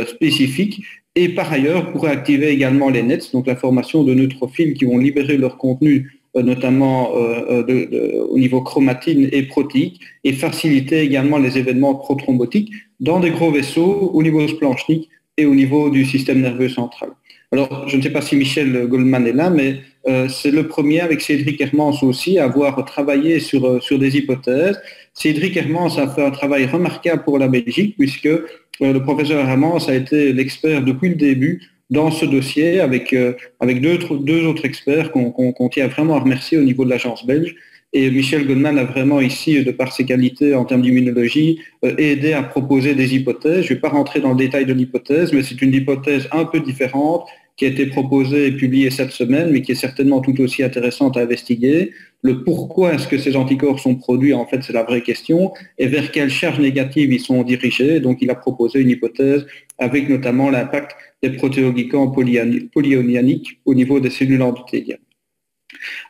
spécifiques et par ailleurs pourrait activer également les NETs, donc la formation de neutrophiles qui vont libérer leur contenu notamment au niveau chromatine et protéique, et faciliter également les événements prothrombotiques dans des gros vaisseaux au niveau splanchnique et au niveau du système nerveux central. Alors, je ne sais pas si Michel Goldman est là, mais c'est le premier avec Cédric Hermans aussi à avoir travaillé sur des hypothèses. Cédric Hermans a fait un travail remarquable pour la Belgique puisque le professeur Hermans a été l'expert depuis le début dans ce dossier avec deux autres experts qu'on tient vraiment à remercier au niveau de l'agence belge. Et Michel Goldman a vraiment ici, de par ses qualités en termes d'immunologie, aidé à proposer des hypothèses. Je ne vais pas rentrer dans le détail de l'hypothèse, mais c'est une hypothèse un peu différente qui a été proposée et publiée cette semaine, mais qui est certainement tout aussi intéressante à investiguer. Le pourquoi est-ce que ces anticorps sont produits, en fait, c'est la vraie question, et vers quelles charges négatives ils sont dirigés. Donc, il a proposé une hypothèse avec notamment l'impact des protéoglycans polyonianiques au niveau des cellules endothéliales.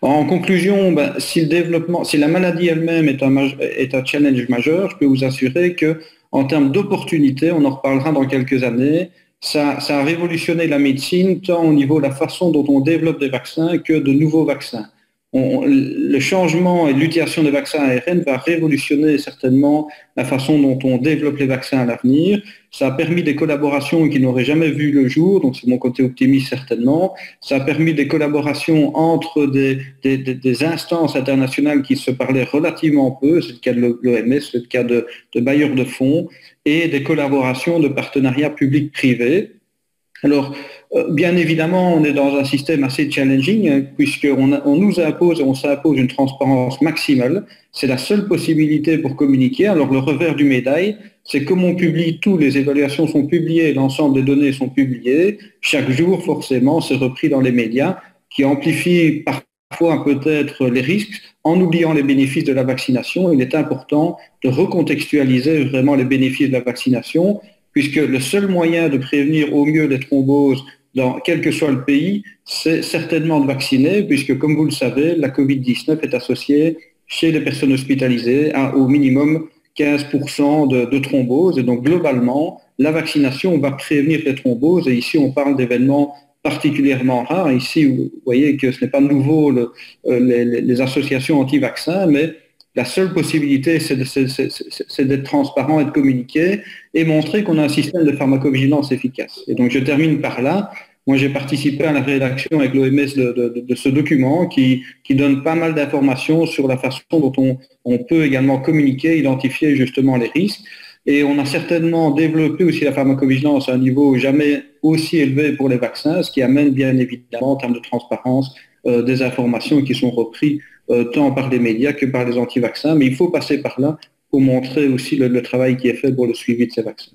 En conclusion, si la maladie elle-même est un challenge majeur, je peux vous assurer que en termes d'opportunités, on en reparlera dans quelques années, ça a révolutionné la médecine tant au niveau de la façon dont on développe des vaccins que de nouveaux vaccins. Le changement et l'utilisation des vaccins ARN va révolutionner certainement la façon dont on développe les vaccins à l'avenir. Ça a permis des collaborations qui n'auraient jamais vu le jour, donc c'est mon côté optimiste certainement. Ça a permis des collaborations entre des instances internationales qui se parlaient relativement peu, c'est le cas de l'OMS, c'est le cas de bailleurs de fonds, et des collaborations de partenariats publics-privés. Alors, bien évidemment, on est dans un système assez challenging puisqu'on nous impose, on s'impose une transparence maximale. C'est la seule possibilité pour communiquer. Alors, le revers du médaille, c'est comme on publie tout, les évaluations sont publiées, l'ensemble des données sont publiées. Chaque jour, forcément, c'est repris dans les médias qui amplifient parfois peut-être les risques en oubliant les bénéfices de la vaccination. Il est important de recontextualiser vraiment les bénéfices de la vaccination, puisque le seul moyen de prévenir au mieux les thromboses dans quel que soit le pays, c'est certainement de vacciner, puisque comme vous le savez, la Covid-19 est associée chez les personnes hospitalisées à au minimum 15% de thromboses. Et donc globalement, la vaccination va prévenir les thromboses. Et ici, on parle d'événements particulièrement rares. Ici, vous voyez que ce n'est pas nouveau les associations anti-vaccins, mais la seule possibilité, c'est d'être transparent et de communiquer et montrer qu'on a un système de pharmacovigilance efficace. Et donc, je termine par là. Moi, j'ai participé à la rédaction avec l'OMS de ce document qui donne pas mal d'informations sur la façon dont on peut également communiquer, identifier justement les risques. Et on a certainement développé aussi la pharmacovigilance à un niveau jamais aussi élevé pour les vaccins, ce qui amène bien évidemment en termes de transparence des informations qui sont reprises tant par les médias que par les anti-vaccins, mais il faut passer par là pour montrer aussi le travail qui est fait pour le suivi de ces vaccins.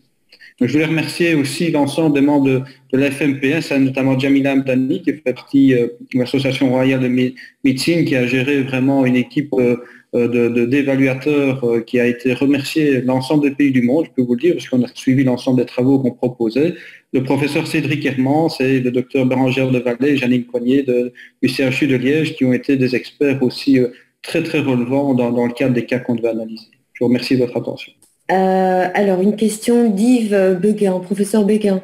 Donc, je voulais remercier aussi l'ensemble des membres de la FMPS, notamment Jamila Amdani, qui fait partie de l'Association royale de médecine, qui a géré vraiment une équipe d'évaluateurs qui a été remerciée l'ensemble des pays du monde, je peux vous le dire, parce qu'on a suivi l'ensemble des travaux qu'on proposait. Le professeur Cédric Hermans et le docteur Bérangère de Vallée et Janine Coignet du CHU de Liège, qui ont été des experts aussi très très relevants dans le cadre des cas qu'on devait analyser. Je vous remercie de votre attention. Alors, une question d'Yves Béguin, professeur Béguin.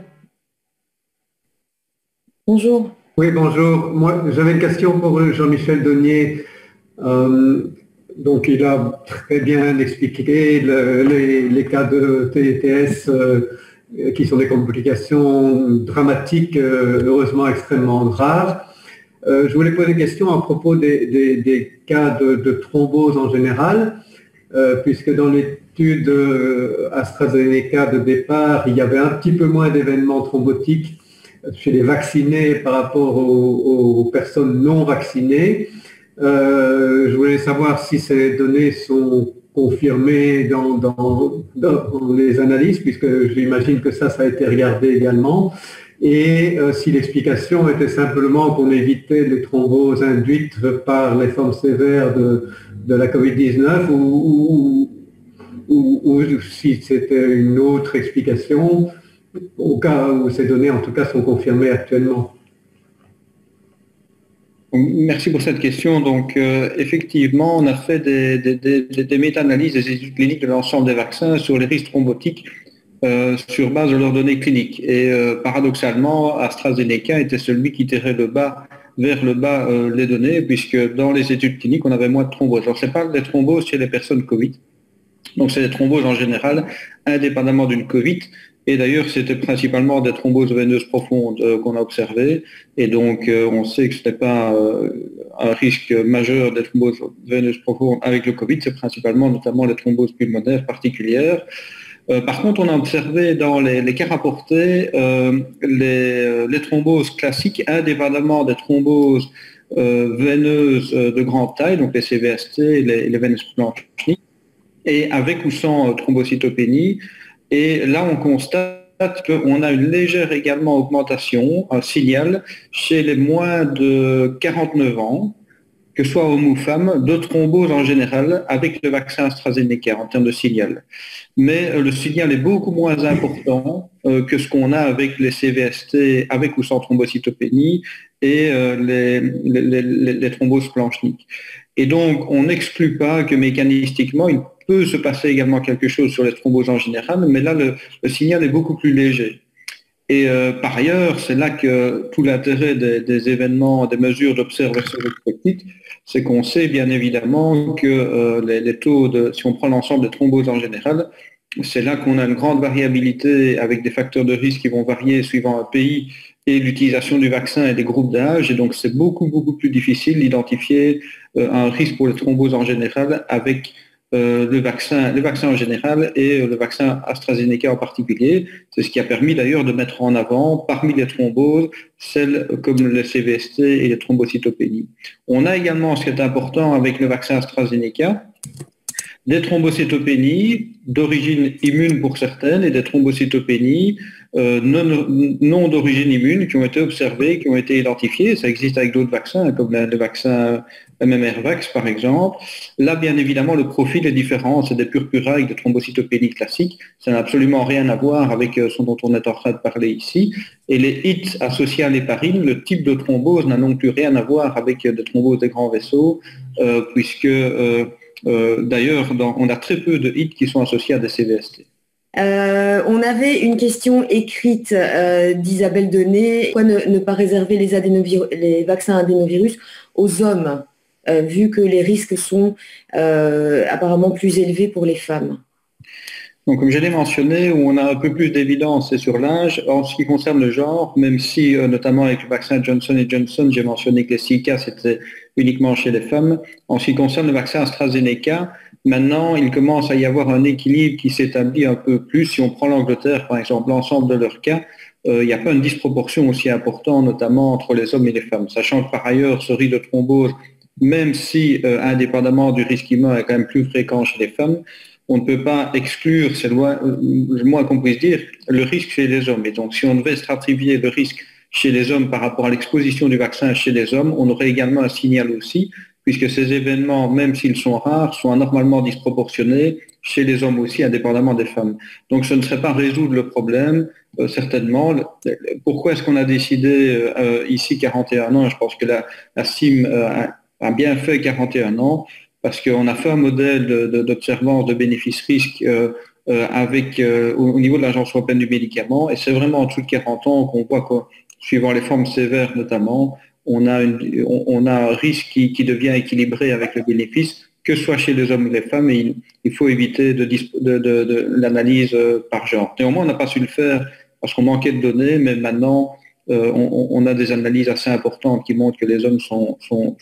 Bonjour. Oui, bonjour. Moi, j'avais une question pour Jean-Michel Donnier. Donc, il a très bien expliqué les cas de TTS qui sont des complications dramatiques, heureusement extrêmement rares. Je voulais poser une question à propos des cas de thrombose en général, puisque dans l'étude AstraZeneca de départ, il y avait un petit peu moins d'événements thrombotiques chez les vaccinés par rapport aux personnes non vaccinées. Je voulais savoir si ces données sont confirmées dans les analyses, puisque j'imagine que ça a été regardé également, et si l'explication était simplement qu'on évitait les thromboses induites par les formes sévères de la Covid-19 ou si c'était une autre explication, au cas où ces données en tout cas sont confirmées actuellement. Merci pour cette question. Donc, effectivement, on a fait des méta-analyses des études cliniques de l'ensemble des vaccins sur les risques thrombotiques sur base de leurs données cliniques. Et paradoxalement, AstraZeneca était celui qui tirait le bas vers le bas les données, puisque dans les études cliniques, on avait moins de thromboses. Alors, ce n'est pas des thromboses chez les personnes Covid, donc c'est des thromboses en général, indépendamment d'une Covid. Et d'ailleurs, c'était principalement des thromboses veineuses profondes qu'on a observées. Et donc, on sait que ce n'est pas un risque majeur des thromboses veineuses profondes avec le Covid, c'est principalement notamment les thromboses pulmonaires particulières. Par contre, on a observé dans les cas rapportés les thromboses classiques, indépendamment des thromboses veineuses de grande taille, donc les CVST, les veineuses blanchiques, et avec ou sans thrombocytopénie. Et là, on constate qu'on a une légère également augmentation, un signal, chez les moins de 49 ans, que ce soit hommes ou femmes, de thrombose en général avec le vaccin AstraZeneca en termes de signal. Mais le signal est beaucoup moins important que ce qu'on a avec les CVST, avec ou sans thrombocytopénie, et les thromboses blanchiques. Et donc, on n'exclut pas que mécanistiquement, il peut se passer également quelque chose sur les thromboses en général, mais là, le signal est beaucoup plus léger. Et par ailleurs, c'est là que tout l'intérêt des événements, des mesures d'observation rétrospective, c'est qu'on sait bien évidemment que les taux si on prend l'ensemble des thromboses en général, c'est là qu'on a une grande variabilité avec des facteurs de risque qui vont varier suivant un pays et l'utilisation du vaccin et des groupes d'âge. Et donc, c'est beaucoup, beaucoup plus difficile d'identifier un risque pour les thromboses en général avec le vaccin en général et le vaccin AstraZeneca en particulier. C'est ce qui a permis d'ailleurs de mettre en avant, parmi les thromboses, celles comme le CVST et les thrombocytopénies. On a également, ce qui est important avec le vaccin AstraZeneca, des thrombocytopénies d'origine immune pour certaines et des thrombocytopénies non d'origine immune qui ont été observées, qui ont été identifiées. Ça existe avec d'autres vaccins, comme le vaccin MMR-Vax par exemple. Là, bien évidemment, le profil est différent. C'est des purpura de thrombocytopénie classique. Ça n'a absolument rien à voir avec ce dont on est en train de parler ici. Et les hits associés à l'héparine, le type de thrombose n'a non plus rien à voir avec des thromboses des grands vaisseaux, puisque d'ailleurs, on a très peu de hits qui sont associés à des CVST. On avait une question écrite d'Isabelle Denet. Pourquoi ne pas réserver les vaccins adénovirus aux hommes, vu que les risques sont apparemment plus élevés pour les femmes? Donc, comme je l'ai mentionné, où on a un peu plus d'évidence, c'est sur l'âge. En ce qui concerne le genre, même si, notamment avec le vaccin Johnson & Johnson, j'ai mentionné que les 6 cas, c'était uniquement chez les femmes. En ce qui concerne le vaccin AstraZeneca, maintenant, il commence à y avoir un équilibre qui s'établit un peu plus. Si on prend l'Angleterre, par exemple, l'ensemble de leurs cas, il n'y a pas une disproportion aussi importante, notamment entre les hommes et les femmes. Sachant que, par ailleurs, ce risque de thrombose, même si, indépendamment du risque humain, est quand même plus fréquent chez les femmes, on ne peut pas exclure, c'est le moins qu'on puisse dire, le risque chez les hommes. Et donc, si on devait stratifier le risque chez les hommes par rapport à l'exposition du vaccin chez les hommes, on aurait également un signal aussi, puisque ces événements, même s'ils sont rares, sont anormalement disproportionnés chez les hommes aussi, indépendamment des femmes. Donc, ce ne serait pas résoudre le problème, certainement. Pourquoi est-ce qu'on a décidé ici 41 ans? Je pense que la CIM a bien fait 41 ans, parce qu'on a fait un modèle d'observance de bénéfice-risque au niveau de l'Agence européenne du médicament, et c'est vraiment en dessous de 40 ans qu'on voit que, suivant les formes sévères notamment, on a un risque qui devient équilibré avec le bénéfice, que ce soit chez les hommes ou les femmes, et il faut éviter de l'analyse par genre. Néanmoins, on n'a pas su le faire parce qu'on manquait de données, mais maintenant, on a des analyses assez importantes qui montrent que les hommes sont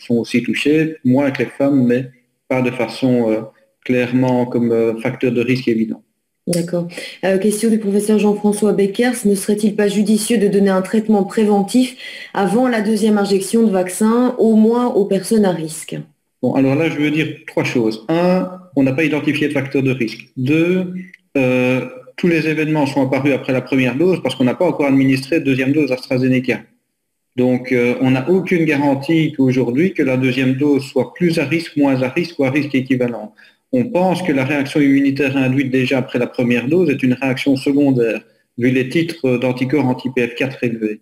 aussi touchés, moins que les femmes, mais pas de façon clairement comme facteur de risque évident. D'accord. Question du professeur Jean-François Beckers. Ne serait-il pas judicieux de donner un traitement préventif avant la deuxième injection de vaccin, au moins aux personnes à risque? Bon, alors là, je veux dire 3 choses. 1, on n'a pas identifié de facteur de risque. 2, tous les événements sont apparus après la première dose parce qu'on n'a pas encore administré de deuxième dose AstraZeneca. Donc, on n'a aucune garantie qu'aujourd'hui, que la deuxième dose soit plus à risque, moins à risque ou à risque équivalent. On pense que la réaction immunitaire induite déjà après la première dose est une réaction secondaire, vu les titres d'anticorps anti-PF4 élevés.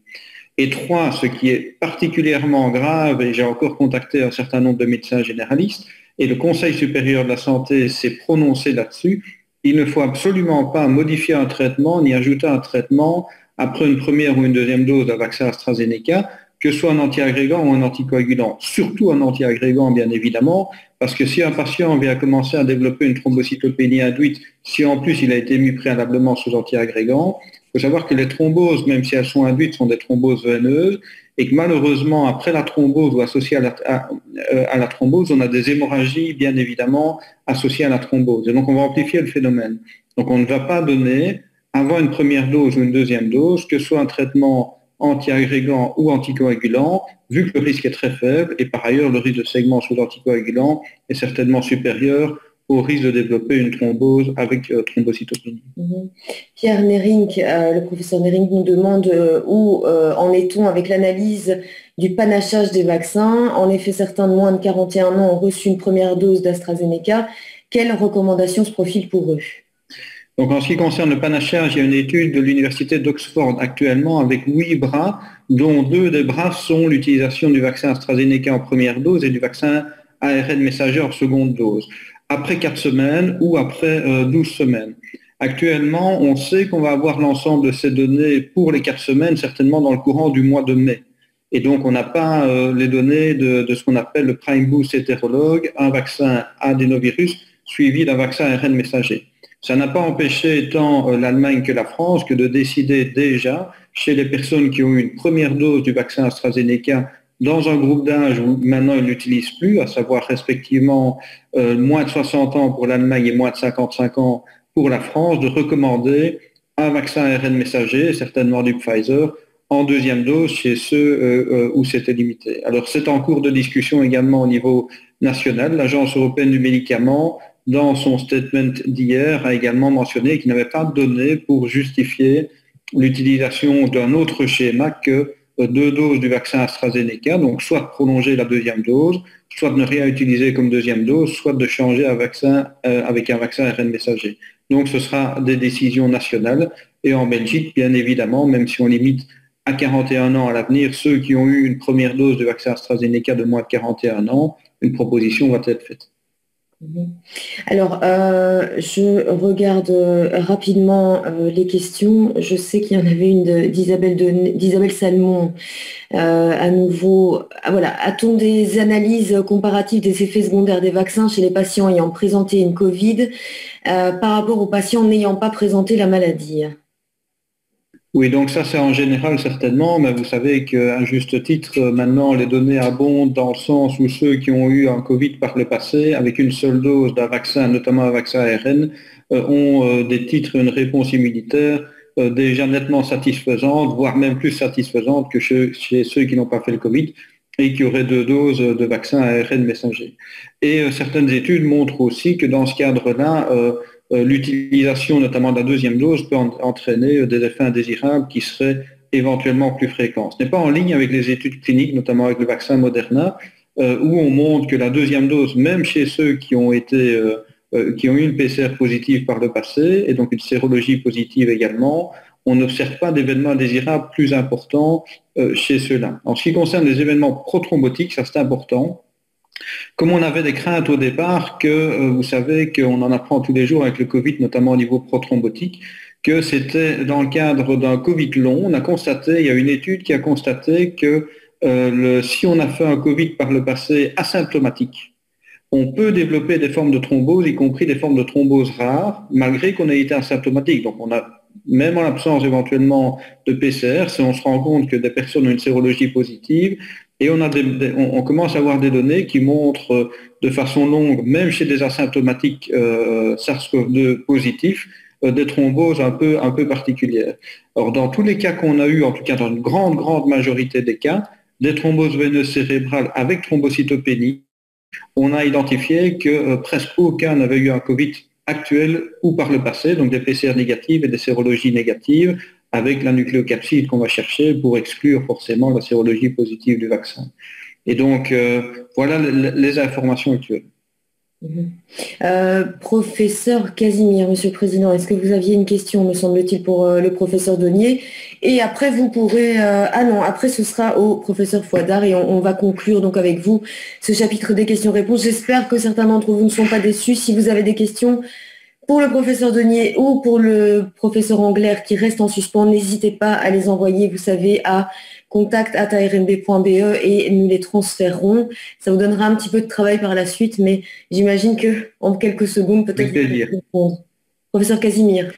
Et 3, ce qui est particulièrement grave, et j'ai encore contacté un certain nombre de médecins généralistes, et le Conseil supérieur de la santé s'est prononcé là-dessus, il ne faut absolument pas modifier un traitement ni ajouter un traitement après une première ou une deuxième dose d'un vaccin AstraZeneca, que ce soit un antiagrégant ou un anticoagulant, surtout un antiagrégant bien évidemment, parce que si un patient vient commencer à développer une thrombocytopénie induite, si en plus il a été mis préalablement sous antiagrégant, il faut savoir que les thromboses, même si elles sont induites, sont des thromboses veineuses, et que malheureusement, après la thrombose ou associée à la thrombose, on a des hémorragies bien évidemment associées à la thrombose. Et donc on va amplifier le phénomène. Donc on ne va pas donner, avant une première dose ou une deuxième dose, que ce soit un traitement antiagrégant ou anticoagulant, vu que le risque est très faible, et par ailleurs le risque de segment sous l'anticoagulant est certainement supérieur au risque de développer une thrombose avec thrombocytopénie. Pierre Nérink, le professeur Nérink nous demande où en est-on avec l'analyse du panachage des vaccins. En effet, certains de moins de 41 ans ont reçu une première dose d'AstraZeneca. Quelles recommandations se profilent pour eux? Donc, en ce qui concerne le panachage, il y a une étude de l'Université d'Oxford actuellement avec 8 bras, dont 2 des bras sont l'utilisation du vaccin AstraZeneca en première dose et du vaccin ARN messager en seconde dose, après 4 semaines ou après 12 semaines. Actuellement, on sait qu'on va avoir l'ensemble de ces données pour les 4 semaines, certainement dans le courant du mois de mai. Et donc, on n'a pas les données de ce qu'on appelle le prime boost hétérologue, un vaccin adénovirus suivi d'un vaccin ARN messager. Ça n'a pas empêché tant l'Allemagne que la France que de décider déjà, chez les personnes qui ont eu une première dose du vaccin AstraZeneca, dans un groupe d'âge où maintenant ils ne l'utilisent plus, à savoir respectivement moins de 60 ans pour l'Allemagne et moins de 55 ans pour la France, de recommander un vaccin ARN messager, certainement du Pfizer, en deuxième dose chez ceux où c'était limité. Alors c'est en cours de discussion également au niveau national. L'Agence européenne du médicament, dans son statement d'hier, a également mentionné qu'il n'avait pas de données pour justifier l'utilisation d'un autre schéma que 2 doses du vaccin AstraZeneca, donc soit de prolonger la deuxième dose, soit de ne rien utiliser comme deuxième dose, soit de changer un vaccin avec un vaccin ARN messager. Donc ce sera des décisions nationales. Et en Belgique, bien évidemment, même si on limite à 41 ans à l'avenir, ceux qui ont eu une première dose de vaccin AstraZeneca de moins de 41 ans, une proposition va être faite. Alors, je regarde rapidement les questions. Je sais qu'il y en avait une d'Isabelle Salmon. À nouveau, voilà. A-t-on des analyses comparatives des effets secondaires des vaccins chez les patients ayant présenté une Covid par rapport aux patients n'ayant pas présenté la maladie? Oui, donc ça c'est en général certainement, mais vous savez qu'à juste titre, maintenant les données abondent dans le sens où ceux qui ont eu un Covid par le passé, avec une seule dose d'un vaccin, notamment un vaccin ARN, ont des titres, une réponse immunitaire déjà nettement satisfaisante, voire même plus satisfaisante que chez ceux qui n'ont pas fait le Covid et qui auraient 2 doses de vaccin ARN messager. Et certaines études montrent aussi que dans ce cadre-là, l'utilisation notamment de la deuxième dose peut entraîner des effets indésirables qui seraient éventuellement plus fréquents. Ce n'est pas en ligne avec les études cliniques, notamment avec le vaccin Moderna, où on montre que la deuxième dose, même chez ceux qui ont eu une PCR positive par le passé, et donc une sérologie positive également, on n'observe pas d'événements indésirables plus importants chez ceux-là. En ce qui concerne les événements prothrombotiques, ça c'est important. Comme on avait des craintes au départ que, vous savez, qu'on en apprend tous les jours avec le Covid, notamment au niveau prothrombotique, que c'était dans le cadre d'un Covid long, on a constaté, il y a une étude qui a constaté que si on a fait un Covid par le passé asymptomatique, on peut développer des formes de thrombose, y compris des formes de thrombose rares, malgré qu'on ait été asymptomatique. Donc on a, même en l'absence éventuellement de PCR, si on se rend compte que des personnes ont une sérologie positive, et on commence à avoir des données qui montrent de façon longue, même chez des asymptomatiques SARS-CoV-2 positifs, des thromboses un peu particulières. Or, dans tous les cas qu'on a eu, en tout cas dans une grande majorité des cas, des thromboses veineuses cérébrales avec thrombocytopénie, on a identifié que presque aucun n'avait eu un Covid actuel ou par le passé, donc des PCR négatives et des sérologies négatives, avec la nucléocapside qu'on va chercher pour exclure forcément la sérologie positive du vaccin. Et donc, voilà les informations actuelles. Professeur Casimir, Monsieur le Président, est-ce que vous aviez une question, me semble-t-il, pour le professeur Donnier? Et après, vous pourrez... après, ce sera au professeur Fouaddar et on va conclure donc avec vous ce chapitre des questions-réponses. J'espère que certains d'entre vous ne sont pas déçus. Si vous avez des questions, Pour le professeur Denier ou pour le professeur Angler qui reste en suspens, n'hésitez pas à les envoyer, vous savez, à contact@armb.be et nous les transférerons. Ça vous donnera un petit peu de travail par la suite, mais j'imagine que en quelques secondes, peut-être vous pouvez répondre. Professeur Casimir.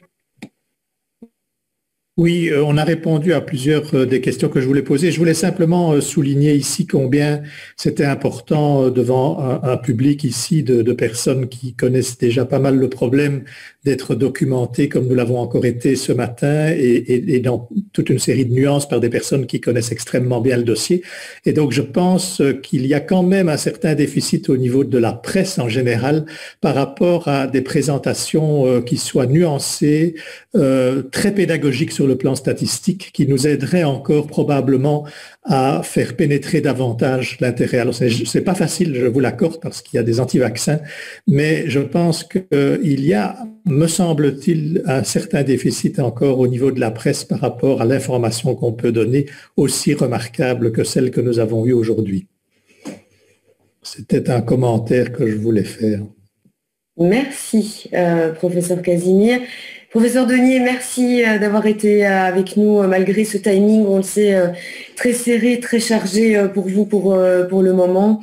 Oui, on a répondu à plusieurs des questions que je voulais poser. Je voulais simplement souligner ici combien c'était important devant un public ici de personnes qui connaissent déjà pas mal le problème d'être documenté comme nous l'avons encore été ce matin et dans toute une série de nuances par des personnes qui connaissent extrêmement bien le dossier. Et donc, je pense qu'il y a quand même un certain déficit au niveau de la presse en général par rapport à des présentations qui soient nuancées, très pédagogiques sur le plan statistique, qui nous aideraient encore probablement à faire pénétrer davantage l'intérêt. Alors, c'est pas facile, je vous l'accorde, parce qu'il y a des anti-vaccins, mais je pense qu'il y a, me semble-t-il, un certain déficit encore au niveau de la presse par rapport à l'information qu'on peut donner, aussi remarquable que celle que nous avons eue aujourd'hui. C'était un commentaire que je voulais faire. Merci, professeur Casimir. Professeur Denier, merci d'avoir été avec nous malgré ce timing, on le sait, très serré, très chargé pour vous pour le moment.